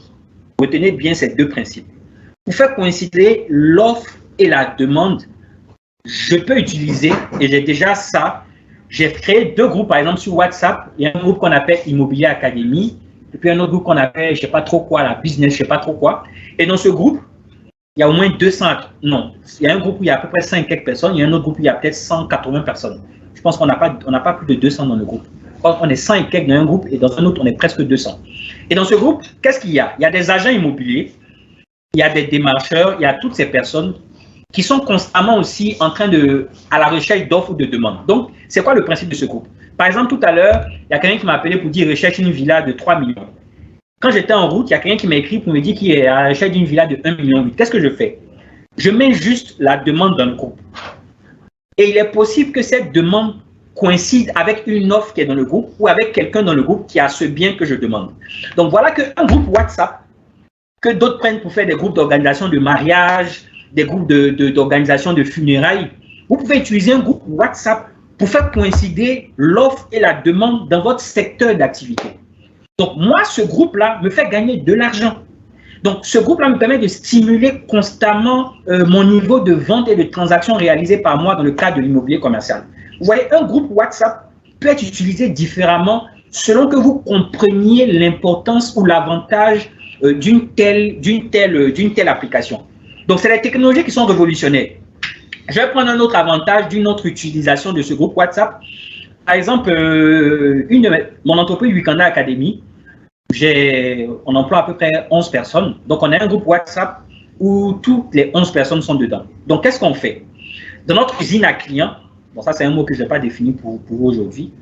retenez bien ces deux principes. Pour faire coïncider l'offre et la demande, je peux utiliser, et j'ai déjà ça, j'ai créé 2 groupes, par exemple, sur WhatsApp. Il y a un groupe qu'on appelle Immobilier Académie, et puis un autre groupe qu'on appelle, je ne sais pas trop quoi, la business, je ne sais pas trop quoi. Et dans ce groupe, il y a au moins 200, non, il y a un groupe où il y a à peu près 5 quelques personnes, il y a un autre groupe où il y a peut-être 180 personnes. Je pense qu'on n'a pas plus de 200 dans le groupe. On est 100 et quelques dans un groupe, et dans un autre, on est presque 200. Et dans ce groupe, qu'est-ce qu'il y a? Il y a des agents immobiliers, il y a des démarcheurs, il y a toutes ces personnes qui sont constamment aussi en train à la recherche d'offres ou de demandes. Donc, c'est quoi le principe de ce groupe? Par exemple, tout à l'heure, il y a quelqu'un qui m'a appelé pour dire recherche une villa de 3 millions. Quand j'étais en route, il y a quelqu'un qui m'a écrit pour me dire qu'il est à la recherche d'une villa de 1,8 million. Qu'est-ce que je fais? Je mets juste la demande dans le groupe. Et il est possible que cette demande coïncide avec une offre qui est dans le groupe ou avec quelqu'un dans le groupe qui a ce bien que je demande. Donc, voilà qu'un groupe WhatsApp, que d'autres prennent pour faire des groupes d'organisation de mariage, des groupes d'organisation de funérailles, vous pouvez utiliser un groupe WhatsApp pour faire coïncider l'offre et la demande dans votre secteur d'activité. Donc, moi, ce groupe-là me fait gagner de l'argent. Donc, ce groupe-là me permet de stimuler constamment mon niveau de vente et de transactions réalisées par moi dans le cadre de l'immobilier commercial. Vous voyez, un groupe WhatsApp peut être utilisé différemment selon que vous compreniez l'importance ou l'avantage d'une telle application. Donc, c'est les technologies qui sont révolutionnaires. Je vais prendre un autre avantage d'une autre utilisation de ce groupe WhatsApp. Par exemple, mon entreprise Wikanda Academy, on emploie à peu près 11 personnes. Donc, on a un groupe WhatsApp où toutes les 11 personnes sont dedans. Donc, qu'est-ce qu'on fait? Dans notre usine à clients, bon, ça, c'est un mot que je n'ai pas défini pour aujourd'hui.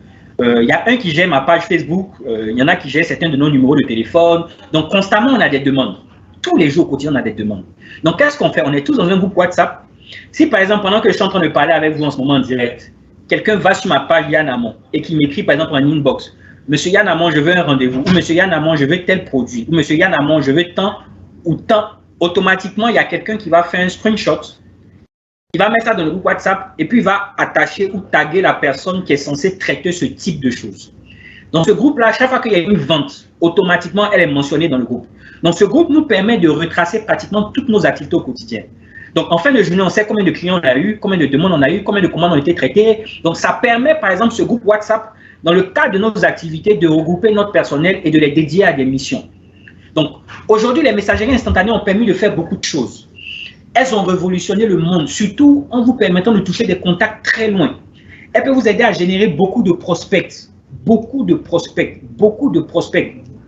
Il y a un qui gère ma page Facebook, il y en a qui gèrent certains de nos numéros de téléphone. Donc, constamment, on a des demandes. Tous les jours, au quotidien, on a des demandes. Donc, qu'est-ce qu'on fait? On est tous dans un groupe WhatsApp. Si, par exemple, pendant que je suis en train de parler avec vous en ce moment en direct, quelqu'un va sur ma page Yann Amon et qui m'écrit, par exemple, en inbox, Monsieur Yann Amon, je veux un rendez-vous, ou Monsieur Yann Amon, je veux tel produit, ou Monsieur Yann Amon, je veux tant ou tant. Automatiquement, il y a quelqu'un qui va faire un screenshot, il va mettre ça dans le groupe WhatsApp et puis il va attacher ou taguer la personne qui est censée traiter ce type de choses. Dans ce groupe-là, chaque fois qu'il y a une vente, automatiquement, elle est mentionnée dans le groupe. Donc, ce groupe nous permet de retracer pratiquement toutes nos activités au quotidien. Donc, en fin de journée, on sait combien de clients on a eu, combien de demandes on a eu, combien de commandes ont été traitées. Donc, ça permet, par exemple, ce groupe WhatsApp, dans le cadre de nos activités, de regrouper notre personnel et de les dédier à des missions. Donc, aujourd'hui, les messageries instantanées ont permis de faire beaucoup de choses. Elles ont révolutionné le monde, surtout en vous permettant de toucher des contacts très loin. Elles peuvent vous aider à générer beaucoup de prospects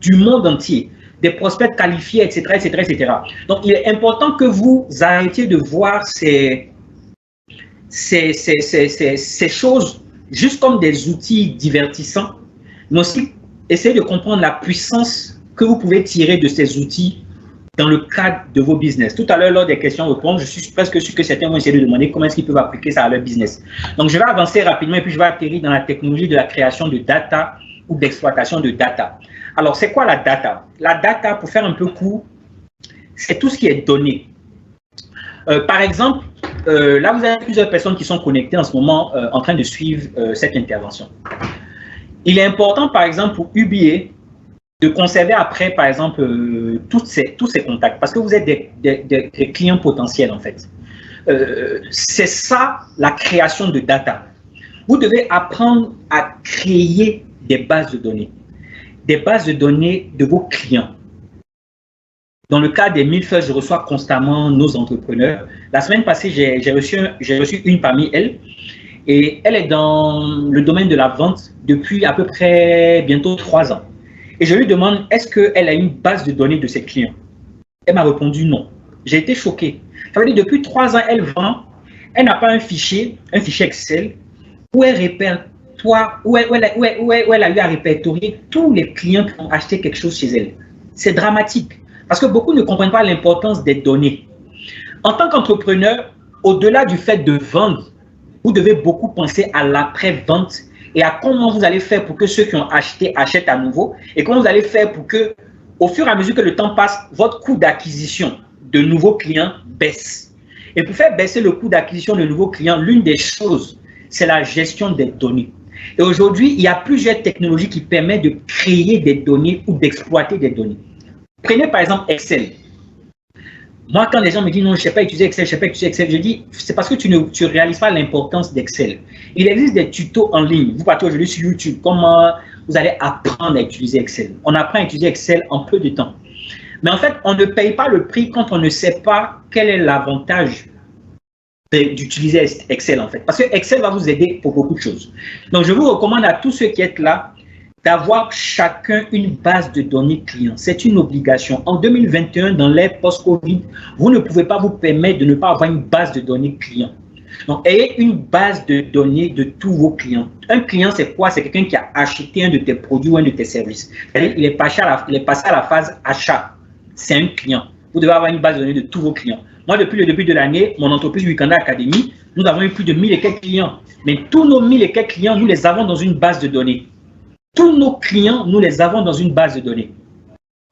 du monde entier, des prospects qualifiés, etc., etc., etc. Donc, il est important que vous arrêtiez de voir ces choses juste comme des outils divertissants, mais aussi essayer de comprendre la puissance que vous pouvez tirer de ces outils dans le cadre de vos business. Tout à l'heure, lors des questions-réponses, je suis presque sûr que certains vont essayer de demander comment est-ce qu'ils peuvent appliquer ça à leur business. Donc, je vais avancer rapidement et puis je vais atterrir dans la technologie de la création de data ou d'exploitation de data. Alors, c'est quoi la data? La data, pour faire un peu court, c'est tout ce qui est donné. Par exemple, là, vous avez plusieurs personnes qui sont connectées en ce moment en train de suivre cette intervention. Il est important, par exemple, pour UBA, de conserver après, par exemple, tous ces contacts, parce que vous êtes des clients potentiels, en fait. C'est ça, la création de data. Vous devez apprendre à créer des bases de données de vos clients. Dans le cas des millefeuilles, je reçois constamment nos entrepreneurs. La semaine passée, j'ai reçu une parmi elles, et elle est dans le domaine de la vente depuis à peu près bientôt 3 ans. Et je lui demande, est-ce qu'elle a une base de données de ses clients? Elle m'a répondu non. J'ai été choqué. Ça veut dire depuis 3 ans, elle vend, elle n'a pas un fichier Excel, où elle répertoire, où elle a eu à répertorier tous les clients qui ont acheté quelque chose chez elle. C'est dramatique, parce que beaucoup ne comprennent pas l'importance des données. En tant qu'entrepreneur, au-delà du fait de vendre, vous devez beaucoup penser à l'après-vente et à comment vous allez faire pour que ceux qui ont acheté achètent à nouveau, et comment vous allez faire pour que, au fur et à mesure que le temps passe, votre coût d'acquisition de nouveaux clients baisse. Et pour faire baisser le coût d'acquisition de nouveaux clients, l'une des choses, c'est la gestion des données. Et aujourd'hui, il y a plusieurs technologies qui permettent de créer des données ou d'exploiter des données. Prenez par exemple Excel. Moi, quand les gens me disent non, je ne sais pas utiliser Excel, je dis c'est parce que tu ne réalises pas l'importance d'Excel. Il existe des tutos en ligne. Vous partez aujourd'hui sur YouTube, comment vous allez apprendre à utiliser Excel. On apprend à utiliser Excel en peu de temps. Mais en fait, on ne paye pas le prix quand on ne sait pas quel est l'avantage d'utiliser Excel en fait. Parce que Excel va vous aider pour beaucoup de choses. Donc, je vous recommande à tous ceux qui êtes là d'avoir chacun une base de données client. C'est une obligation. En 2021, dans l'ère post-Covid, vous ne pouvez pas vous permettre de ne pas avoir une base de données client. Donc, ayez une base de données de tous vos clients. Un client, c'est quoi? C'est quelqu'un qui a acheté un de tes produits ou un de tes services. Il est passé à la phase achat. C'est un client. Vous devez avoir une base de données de tous vos clients. Moi, depuis le début de l'année, mon entreprise Wikanda Academy, nous avons eu plus de 1000 et quelques clients. Mais tous nos 1000 et quelques clients, nous les avons dans une base de données. Tous nos clients, nous les avons dans une base de données.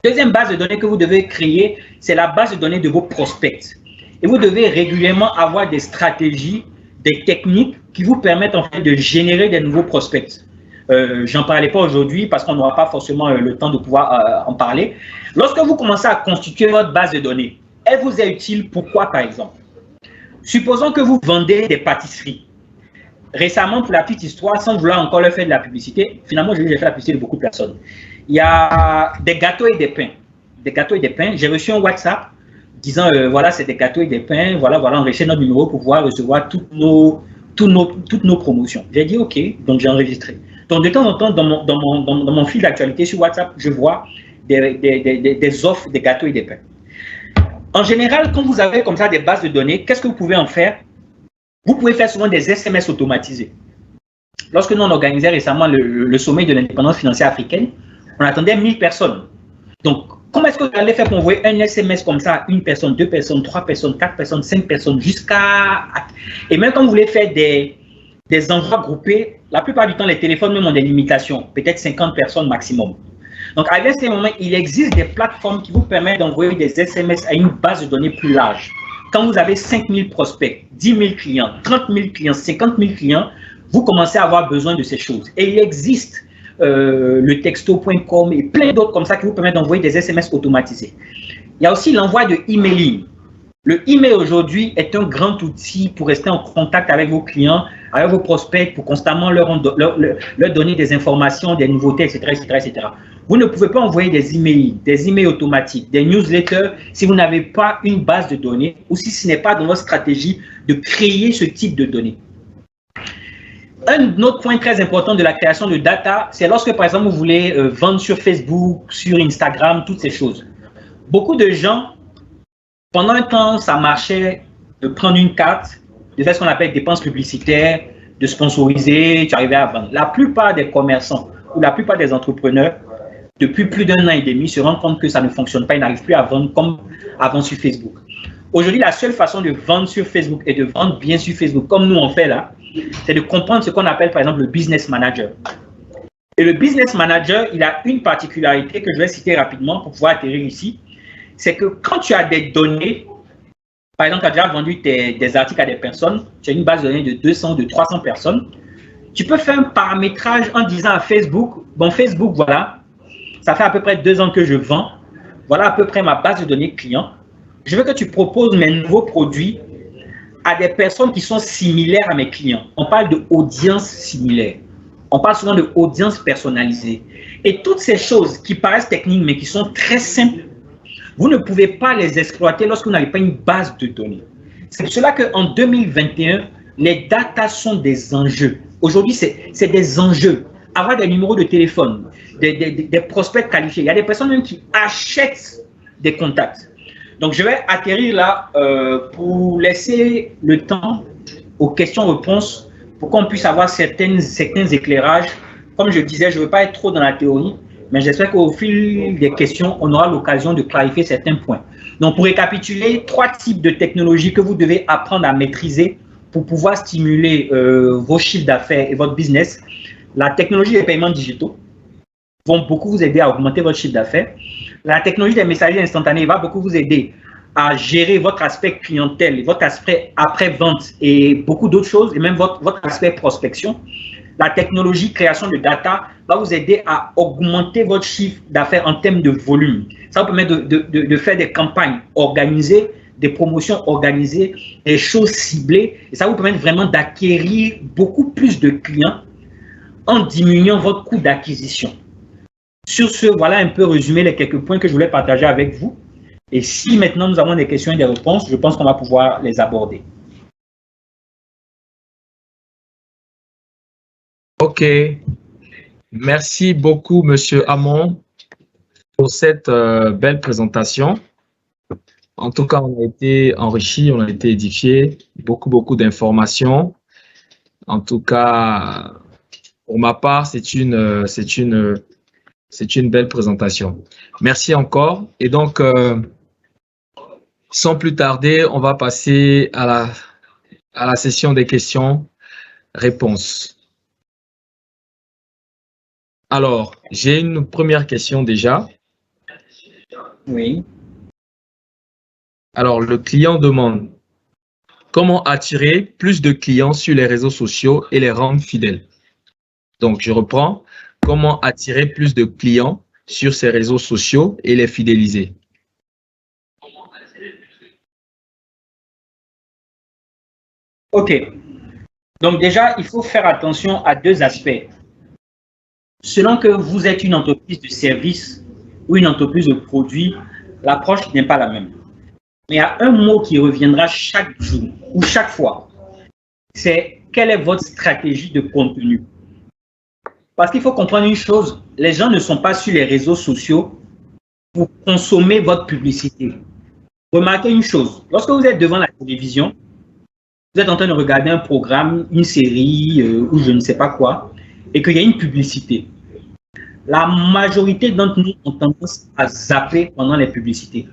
Deuxième base de données que vous devez créer, c'est la base de données de vos prospects. Et vous devez régulièrement avoir des stratégies, des techniques qui vous permettent en fait de générer des nouveaux prospects. j'en parlais pas aujourd'hui parce qu'on n'aura pas forcément le temps de pouvoir en parler. Lorsque vous commencez à constituer votre base de données, elle vous est utile pourquoi, par exemple? Supposons que vous vendez des pâtisseries. Récemment, pour la petite histoire, sans vouloir encore leur faire de la publicité, finalement, j'ai fait la publicité de beaucoup de personnes. Il y a des gâteaux et des pains. Des gâteaux et des pains. J'ai reçu un WhatsApp disant, voilà, c'est des gâteaux et des pains. Voilà, enregistrez notre numéro pour pouvoir recevoir toutes nos promotions. J'ai dit, OK, donc j'ai enregistré. Donc, de temps en temps, dans mon fil d'actualité sur WhatsApp, je vois des offres des gâteaux et des pains. En général, quand vous avez comme ça des bases de données, qu'est-ce que vous pouvez en faire? Vous pouvez faire souvent des SMS automatisés. Lorsque nous, on organisait récemment le sommet de l'indépendance financière africaine, on attendait 1000 personnes. Donc, comment est-ce que vous allez faire pour envoyer un SMS comme ça à une personne, 2 personnes, 3 personnes, 4 personnes, 5 personnes, jusqu'à... Et même quand vous voulez faire des envois groupés, la plupart du temps, les téléphones même ont des limitations, peut-être 50 personnes maximum. Donc, à ce moment, il existe des plateformes qui vous permettent d'envoyer des SMS à une base de données plus large. Quand vous avez 5000 prospects, 10 000 clients, 30 000 clients, 50 000 clients, vous commencez à avoir besoin de ces choses. Et il existe le texto.com et plein d'autres comme ça qui vous permettent d'envoyer des SMS automatisés. Il y a aussi l'envoi de emailing. Le email aujourd'hui est un grand outil pour rester en contact avec vos clients, avec vos prospects, pour constamment leur donner des informations, des nouveautés, etc., etc., etc. Vous ne pouvez pas envoyer des emails automatiques, des newsletters si vous n'avez pas une base de données ou si ce n'est pas dans votre stratégie de créer ce type de données. Un autre point très important de la création de data, c'est lorsque, par exemple, vous voulez vendre sur Facebook, sur Instagram, toutes ces choses. Beaucoup de gens, pendant un temps, ça marchait de prendre une carte, de faire ce qu'on appelle dépenses publicitaires, de sponsoriser, tu arrivais à vendre. La plupart des commerçants ou la plupart des entrepreneurs, depuis plus d'1 an et demi, se rendent compte que ça ne fonctionne pas, ils n'arrivent plus à vendre comme avant sur Facebook. Aujourd'hui, la seule façon de vendre sur Facebook et de vendre bien sur Facebook, comme nous on fait là, c'est de comprendre ce qu'on appelle par exemple le business manager. Et le business manager, il a une particularité que je vais citer rapidement pour pouvoir atterrir ici. C'est que quand tu as des données, par exemple, tu as déjà vendu des articles à des personnes, tu as une base de données de 200, de 300 personnes, tu peux faire un paramétrage en disant à Facebook, bon Facebook, voilà, ça fait à peu près 2 ans que je vends, voilà à peu près ma base de données client. Je veux que tu proposes mes nouveaux produits à des personnes qui sont similaires à mes clients. On parle d'audience similaire. On parle souvent d'audience personnalisée. Et toutes ces choses qui paraissent techniques, mais qui sont très simples, vous ne pouvez pas les exploiter lorsque vous n'avez pas une base de données. C'est pour cela qu'en 2021, les datas sont des enjeux. Aujourd'hui, c'est des enjeux. Avoir des numéros de téléphone, des prospects qualifiés. Il y a des personnes même qui achètent des contacts. Donc, je vais atterrir là pour laisser le temps aux questions-réponses pour qu'on puisse avoir certains éclairages. Comme je disais, je ne veux pas être trop dans la théorie, mais j'espère qu'au fil des questions, on aura l'occasion de clarifier certains points. Donc, pour récapituler, 3 types de technologies que vous devez apprendre à maîtriser pour pouvoir stimuler vos chiffres d'affaires et votre business. La technologie des paiements digitaux vont beaucoup vous aider à augmenter votre chiffre d'affaires. La technologie des messageries instantanés va beaucoup vous aider à gérer votre aspect clientèle, votre aspect après-vente et beaucoup d'autres choses, et même votre aspect prospection. La technologie création de data va vous aider à augmenter votre chiffre d'affaires en termes de volume. Ça vous permet de faire des campagnes organisées, des promotions organisées, des choses ciblées, et ça vous permet vraiment d'acquérir beaucoup plus de clients en diminuant votre coût d'acquisition. Sur ce, voilà un peu résumé les quelques points que je voulais partager avec vous. Et si maintenant nous avons des questions et des réponses, je pense qu'on va pouvoir les aborder. OK. Merci beaucoup, Monsieur Hamon, pour cette belle présentation. En tout cas, on a été enrichis, on a été édifiés, beaucoup d'informations. En tout cas, pour ma part, c'est une belle présentation. Merci encore. Et donc, sans plus tarder, on va passer à la session des questions-réponses. Alors, j'ai une première question déjà. Oui. Alors, le client demande comment attirer plus de clients sur les réseaux sociaux et les rendre fidèles. Donc, je reprends. Comment attirer plus de clients sur ces réseaux sociaux et les fidéliser? OK. Donc déjà, il faut faire attention à deux aspects. Selon que vous êtes une entreprise de service ou une entreprise de produits, l'approche n'est pas la même. Mais il y a un mot qui reviendra chaque jour ou chaque fois. C'est quelle est votre stratégie de contenu? Parce qu'il faut comprendre une chose, les gens ne sont pas sur les réseaux sociaux pour consommer votre publicité. Remarquez une chose, lorsque vous êtes devant la télévision, vous êtes en train de regarder un programme, une série ou je ne sais pas quoi, et qu'il y a une publicité. La majorité d'entre nous ont tendance à zapper pendant les publicités.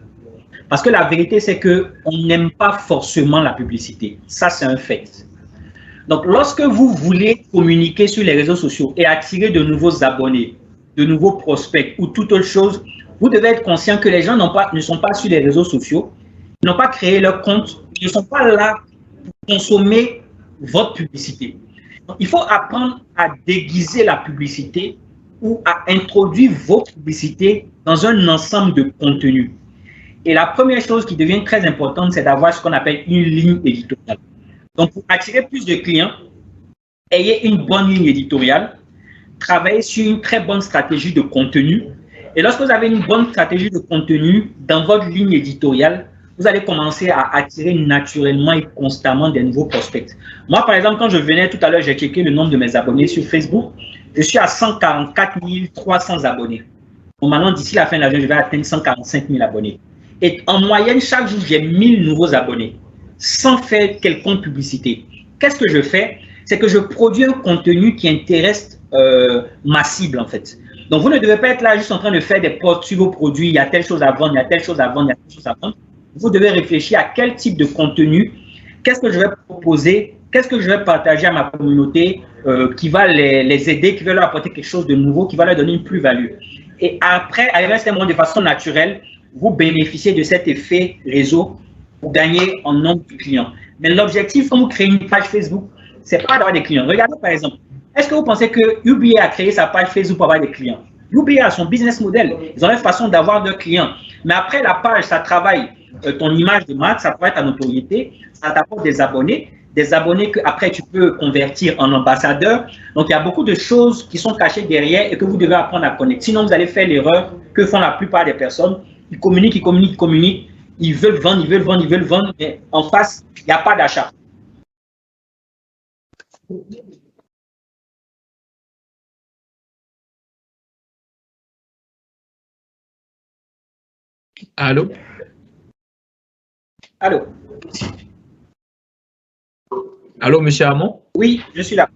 Parce que la vérité, c'est qu'on n'aime pas forcément la publicité. Ça, c'est un fait. Donc, lorsque vous voulez communiquer sur les réseaux sociaux et attirer de nouveaux abonnés, de nouveaux prospects ou toute autre chose, vous devez être conscient que les gens ne sont pas sur les réseaux sociaux, n'ont pas créé leur compte, ils ne sont pas là pour consommer votre publicité. Donc, il faut apprendre à déguiser la publicité ou à introduire vos publicités dans un ensemble de contenus. Et la première chose qui devient très importante, c'est d'avoir ce qu'on appelle une ligne éditoriale. Donc, pour attirer plus de clients, ayez une bonne ligne éditoriale, travaillez sur une très bonne stratégie de contenu. Et lorsque vous avez une bonne stratégie de contenu dans votre ligne éditoriale, vous allez commencer à attirer naturellement et constamment des nouveaux prospects. Moi, par exemple, quand je venais tout à l'heure, j'ai checké le nombre de mes abonnés sur Facebook. Je suis à 144 300 abonnés. Bon, maintenant, d'ici la fin de l'année, je vais atteindre 145 000 abonnés. Et en moyenne, chaque jour, j'ai 1000 nouveaux abonnés, sans faire quelconque publicité. Qu'est-ce que je fais? C'est que je produis un contenu qui intéresse ma cible, en fait. Donc, vous ne devez pas être là juste en train de faire des posts sur vos produits, il y a telle chose à vendre, il y a telle chose à vendre, il y a telle chose à vendre. Vous devez réfléchir à quel type de contenu, qu'est-ce que je vais proposer, qu'est-ce que je vais partager à ma communauté qui va les aider, qui va leur apporter quelque chose de nouveau, qui va leur donner une plus-value. Et après, à un certain moment, de façon naturelle, vous bénéficiez de cet effet réseau pour gagner en nombre de clients. Mais l'objectif, quand vous créez une page Facebook, ce n'est pas d'avoir des clients. Regardez par exemple, est-ce que vous pensez que UBA a créé sa page Facebook pour avoir des clients? UBA a son business model. Ils ont une façon d'avoir des clients. Mais après, la page, ça travaille ton image de marque, ça travaille ta notoriété, ça t'apporte des abonnés que après tu peux convertir en ambassadeurs. Donc, il y a beaucoup de choses qui sont cachées derrière et que vous devez apprendre à connaître. Sinon, vous allez faire l'erreur que font la plupart des personnes. Ils communiquent, ils communiquent, ils communiquent. Ils veulent vendre, ils veulent vendre, ils veulent vendre, mais en face, il n'y a pas d'achat. Allô? Allô? Allô, monsieur Hamon? Oui, je suis là.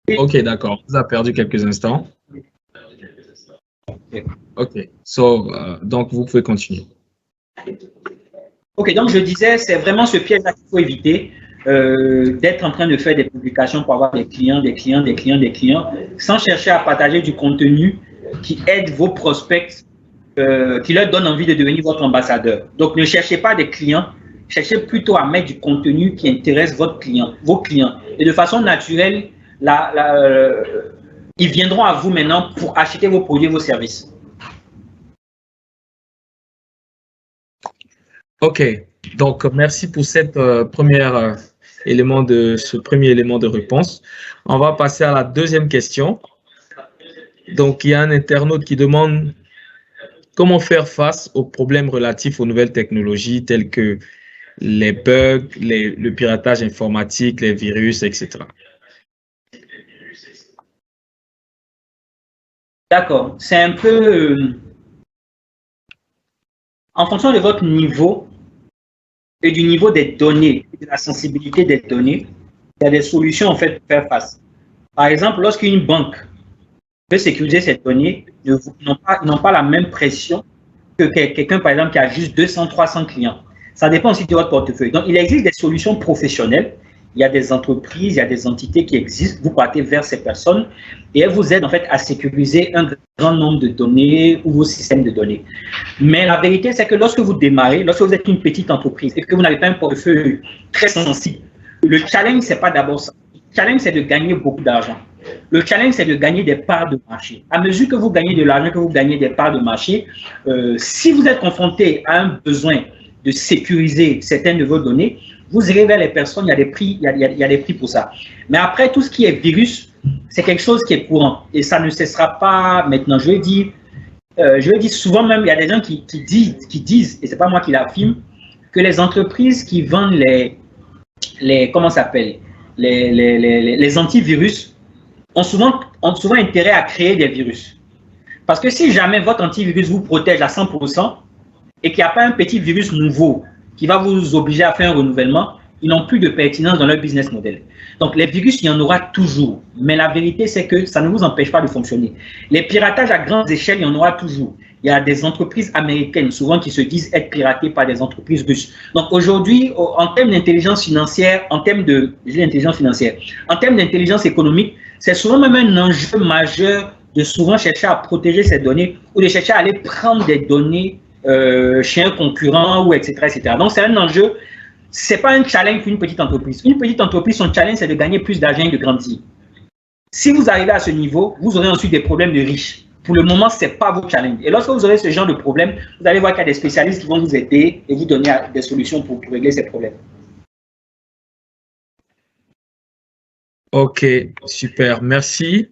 Oui. OK, d'accord. On vous a perdu quelques instants. OK. Donc, vous pouvez continuer. OK, donc je disais, c'est vraiment ce piège-là qu'il faut éviter, d'être en train de faire des publications pour avoir des clients, sans chercher à partager du contenu qui aide vos prospects, qui leur donne envie de devenir votre ambassadeur. Donc, ne cherchez pas des clients, cherchez plutôt à mettre du contenu qui intéresse vos clients. Et de façon naturelle, ils viendront à vous maintenant pour acheter vos produits et vos services. OK. Donc, merci pour ce premier élément de réponse. On va passer à la deuxième question. Donc, il y a un internaute qui demande comment faire face aux problèmes relatifs aux nouvelles technologies telles que les bugs, le piratage informatique, les virus, etc. D'accord. C'est un peu en fonction de votre niveau et du niveau des données, de la sensibilité des données, il y a des solutions en fait pour faire face. Par exemple, lorsqu'une banque veut sécuriser ses données, ils n'ont pas la même pression que quelqu'un, par exemple, qui a juste 200, 300 clients. Ça dépend aussi de votre portefeuille. Donc, il existe des solutions professionnelles. Il y a des entreprises, il y a des entités qui existent. Vous partez vers ces personnes et elles vous aident en fait à sécuriser un grand nombre de données ou vos systèmes de données. Mais la vérité, c'est que lorsque vous démarrez, lorsque vous êtes une petite entreprise et que vous n'avez pas un portefeuille très sensible, le challenge, ce n'est pas d'abord ça. Le challenge, c'est de gagner beaucoup d'argent. Le challenge, c'est de gagner des parts de marché. À mesure que vous gagnez de l'argent, que vous gagnez des parts de marché, si vous êtes confronté à un besoin de sécuriser certaines de vos données, vous irez vers les personnes, il y a des prix, il y a des prix pour ça. Mais après, tout ce qui est virus, c'est quelque chose qui est courant et ça ne cessera pas maintenant. Je le dis souvent même, il y a des gens qui disent, et c'est pas moi qui l'affirme, que les entreprises qui vendent comment ça s'appelle, les antivirus ont souvent intérêt à créer des virus. Parce que si jamais votre antivirus vous protège à 100% et qu'il n'y a pas un petit virus nouveau qui va vous obliger à faire un renouvellement, ils n'ont plus de pertinence dans leur business model. Donc, les virus, il y en aura toujours. Mais la vérité, c'est que ça ne vous empêche pas de fonctionner. Les piratages à grande échelle, il y en aura toujours. Il y a des entreprises américaines, souvent, qui se disent être piratées par des entreprises russes. Donc, aujourd'hui, en termes d'intelligence financière, en termes d'intelligence économique, c'est souvent même un enjeu majeur de souvent chercher à protéger ces données ou de chercher à aller prendre des données chez un concurrent ou etc. etc. Donc, c'est un enjeu. Ce n'est pas un challenge pour une petite entreprise. Une petite entreprise, son challenge, c'est de gagner plus d'argent et de grandir. Si vous arrivez à ce niveau, vous aurez ensuite des problèmes de riches. Pour le moment, ce n'est pas votre challenge. Et lorsque vous aurez ce genre de problème, vous allez voir qu'il y a des spécialistes qui vont vous aider et vous donner des solutions pour régler ces problèmes. Ok, super. Merci.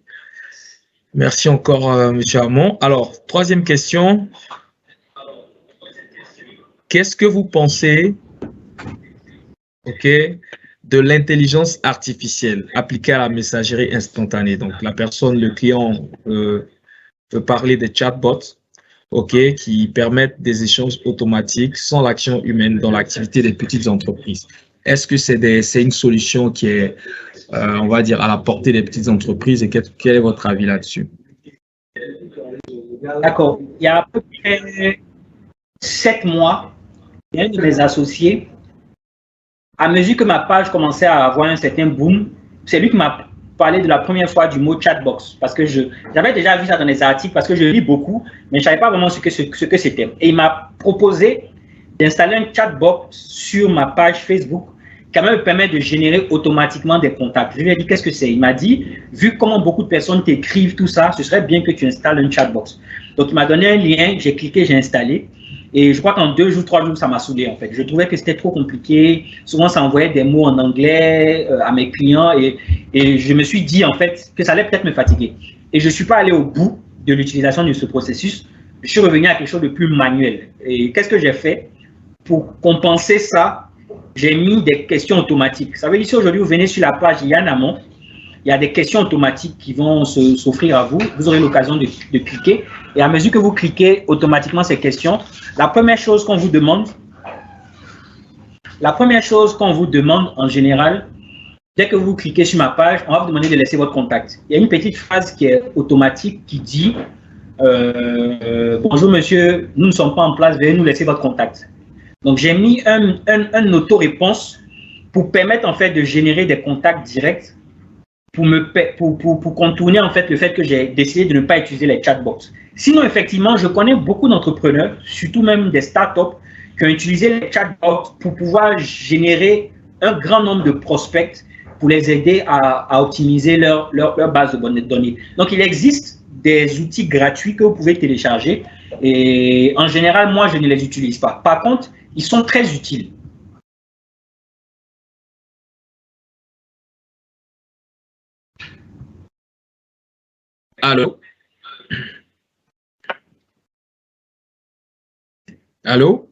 Merci encore, M. Hamon. Alors, troisième question. Qu'est-ce que vous pensez de l'intelligence artificielle appliquée à la messagerie instantanée? Donc, la personne, le client peut parler des chatbots qui permettent des échanges automatiques sans l'action humaine dans l'activité des petites entreprises. Est-ce que c'est une solution qui est, on va dire, à la portée des petites entreprises et quel est votre avis là-dessus? D'accord. Il y a à peu près 7 mois, il y a un de mes associés, à mesure que ma page commençait à avoir un certain boom, c'est lui qui m'a parlé de la première fois du mot chatbox, parce que j'avais déjà vu ça dans les articles, parce que je lis beaucoup, mais je ne savais pas vraiment ce que c'était. Et il m'a proposé d'installer un chatbot sur ma page Facebook qui me permet de générer automatiquement des contacts. Je lui ai dit, qu'est-ce que c'est? Il m'a dit, vu comment beaucoup de personnes t'écrivent tout ça, ce serait bien que tu installes un chatbot. Donc, il m'a donné un lien, j'ai cliqué, j'ai installé. Et je crois qu'en 2 jours, 3 jours, ça m'a saoulé en fait. Je trouvais que c'était trop compliqué. Souvent, ça envoyait des mots en anglais à mes clients et je me suis dit en fait que ça allait peut-être me fatiguer. Et je ne suis pas allé au bout de l'utilisation de ce processus. Je suis revenu à quelque chose de plus manuel. Et qu'est-ce que j'ai fait? Pour compenser ça, j'ai mis des questions automatiques. Ça veut dire si aujourd'hui vous venez sur la page Yann Hamon, il y a des questions automatiques qui vont s'offrir à vous. Vous aurez l'occasion de cliquer. Et à mesure que vous cliquez automatiquement ces questions, la première chose qu'on vous demande en général, dès que vous cliquez sur ma page, on va vous demander de laisser votre contact. Il y a une petite phrase qui est automatique qui dit bonjour monsieur, nous ne sommes pas en place, veuillez nous laisser votre contact. Donc j'ai mis un auto-réponse pour permettre en fait de générer des contacts directs pour contourner en fait le fait que j'ai décidé de ne pas utiliser les chatbots. Sinon, effectivement, je connais beaucoup d'entrepreneurs, surtout même des startups, qui ont utilisé les chatbots pour pouvoir générer un grand nombre de prospects pour les aider à optimiser leur base de données. Donc, il existe des outils gratuits que vous pouvez télécharger et en général, moi, je ne les utilise pas. Par contre, ils sont très utiles. Allô? Allô?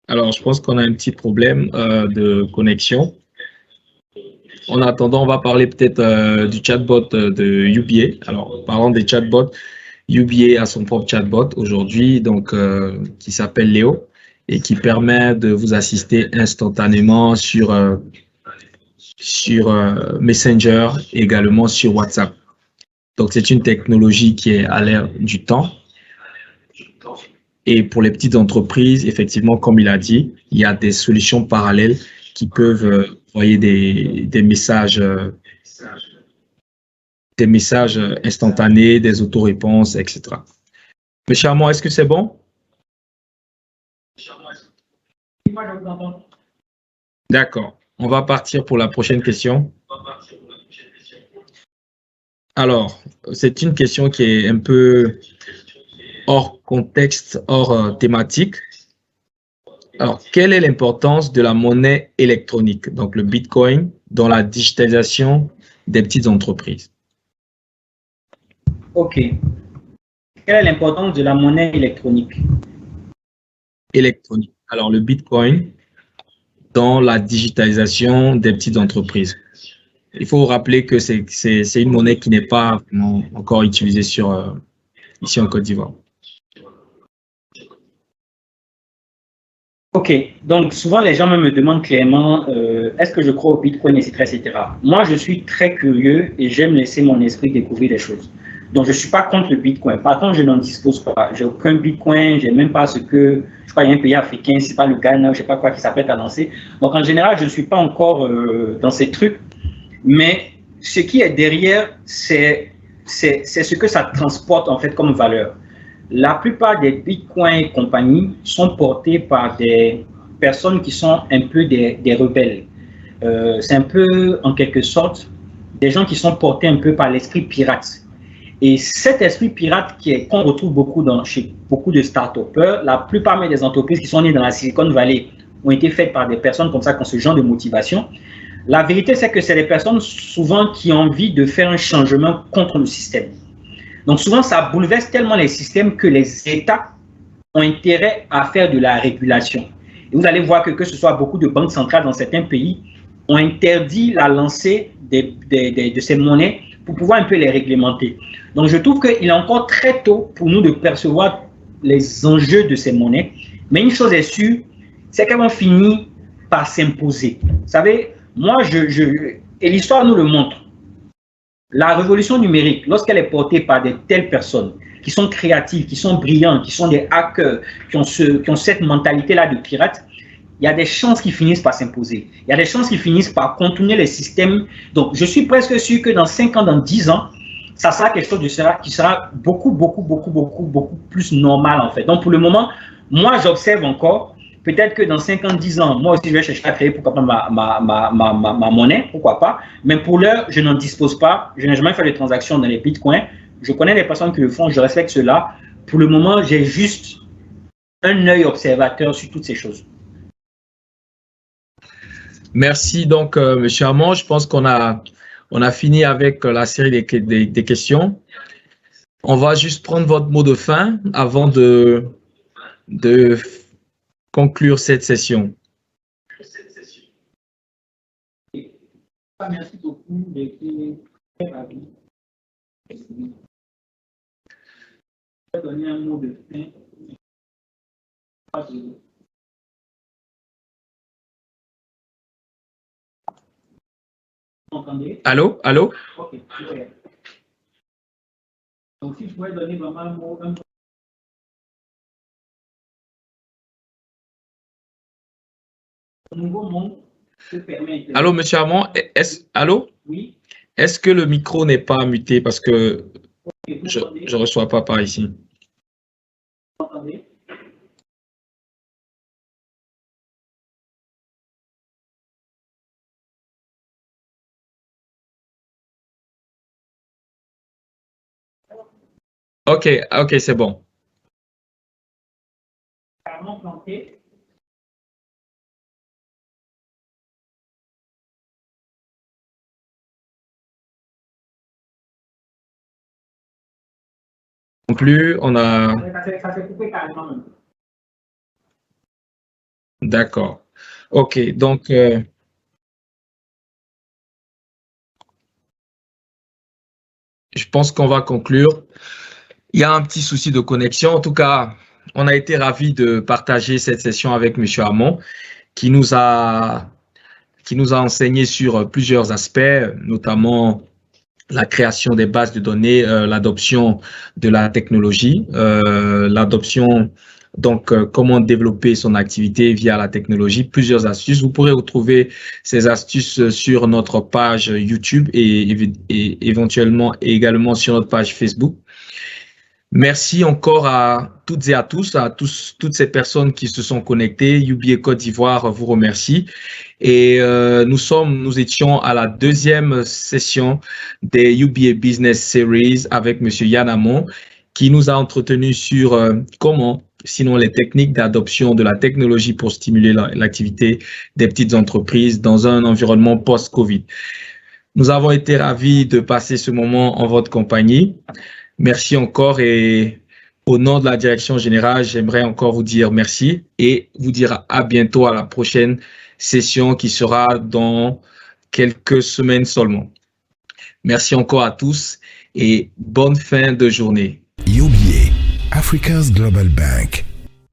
Alors, je pense qu'on a un petit problème de connexion. En attendant, on va parler peut-être du chatbot de UBA. Alors, parlant des chatbots, UBA a son propre chatbot aujourd'hui, donc qui s'appelle Léo et qui permet de vous assister instantanément sur Messenger, également sur WhatsApp. Donc, c'est une technologie qui est à l'ère du temps. Et pour les petites entreprises, effectivement, comme il a dit, il y a des solutions parallèles qui peuvent envoyer des messages instantanés, des autoréponses, etc. Monsieur Hamon, est-ce que c'est bon? D'accord. On va partir pour la prochaine question. Alors, c'est une question qui est un peu hors contexte, hors thématique. Alors, quelle est l'importance de la monnaie électronique, donc le Bitcoin, dans la digitalisation des petites entreprises? OK. Quelle est l'importance de la monnaie électronique? Électronique. Alors, le Bitcoin dans la digitalisation des petites entreprises. Il faut rappeler que c'est une monnaie qui n'est pas encore utilisée ici en Côte d'Ivoire. OK. Donc, souvent, les gens me demandent clairement, est-ce que je crois au Bitcoin, etc., etc. Moi, je suis très curieux et j'aime laisser mon esprit découvrir des choses. Donc, je ne suis pas contre le Bitcoin. Par contre, je n'en dispose pas. J'ai aucun Bitcoin, j'ai même pas ce que, je crois, il y a un pays africain, c'est pas le Ghana, je sais pas quoi, qui s'apprête à lancer. Donc, en général, je ne suis pas encore dans ces trucs. Mais ce qui est derrière, c'est ce que ça transporte, en fait, comme valeur. La plupart des bitcoins et compagnie sont portés par des personnes qui sont un peu des rebelles. C'est un peu, en quelque sorte, des gens qui sont portés un peu par l'esprit pirate. Et cet esprit pirate qu'on retrouve beaucoup chez beaucoup de start-upers, la plupart des entreprises qui sont nées dans la Silicon Valley ont été faites par des personnes comme ça qui ont ce genre de motivation. La vérité, c'est que c'est des personnes souvent qui ont envie de faire un changement contre le système. Donc souvent, ça bouleverse tellement les systèmes que les États ont intérêt à faire de la régulation. Et vous allez voir que ce soit beaucoup de banques centrales dans certains pays ont interdit la lancée de ces monnaies pour pouvoir un peu les réglementer. Donc je trouve qu'il est encore très tôt pour nous de percevoir les enjeux de ces monnaies. Mais une chose est sûre, c'est qu'elles vont finir par s'imposer. Vous savez, moi, et l'histoire nous le montre. La révolution numérique, lorsqu'elle est portée par de telles personnes qui sont créatives, qui sont brillantes, qui sont des hackers, qui ont cette mentalité-là de pirate, il y a des chances qui finissent par s'imposer. Il y a des chances qui finissent par contourner les systèmes. Donc, je suis presque sûr que dans 5 ans, dans 10 ans, ça sera quelque chose qui sera beaucoup plus normal, en fait. Donc, pour le moment, moi, j'observe encore. Peut-être que dans 5 ans, 10 ans, moi aussi, je vais chercher à créer pourquoi pas ma monnaie, pourquoi pas. Mais pour l'heure, je n'en dispose pas. Je n'ai jamais fait de transactions dans les bitcoins. Je connais les personnes qui le font, je respecte cela. Pour le moment, j'ai juste un œil observateur sur toutes ces choses. Merci donc, M. Armand. Je pense qu'on a fini avec la série des questions. On va juste prendre votre mot de fin avant de conclure cette session. Merci beaucoup. J'ai été très ravi. Je vais donner un mot de fin. Vous m'entendez? Allô? Allô? Ok, super. Donc, si je pouvais donner vraiment un mot. Le nouveau monde se permet. Allô, M. Armand? Allô? Oui. Est-ce que le micro n'est pas muté parce que je ne reçois pas par ici? Vous m'entendez? Ok, c'est bon. Carrément planté. Non plus, on a... Ça s'est coupé carrément. D'accord. Ok, donc... je pense qu'on va conclure. Il y a un petit souci de connexion. En tout cas, on a été ravis de partager cette session avec M. Armand, qui nous a enseigné sur plusieurs aspects, notamment la création des bases de données, l'adoption de la technologie, comment développer son activité via la technologie, plusieurs astuces. Vous pourrez retrouver ces astuces sur notre page YouTube et éventuellement également sur notre page Facebook. Merci encore à toutes et à tous, toutes ces personnes qui se sont connectées. UBA Côte d'Ivoire vous remercie. Et nous étions à la deuxième session des UBA Business Series avec Monsieur Yann Amon, qui nous a entretenu sur comment, sinon les techniques d'adoption de la technologie pour stimuler l'activité des petites entreprises dans un environnement post-Covid. Nous avons été ravis de passer ce moment en votre compagnie. Merci encore et au nom de la direction générale, j'aimerais encore vous dire merci et vous dire à bientôt à la prochaine session qui sera dans quelques semaines seulement. Merci encore à tous et bonne fin de journée. UBA, Africa's Global Bank.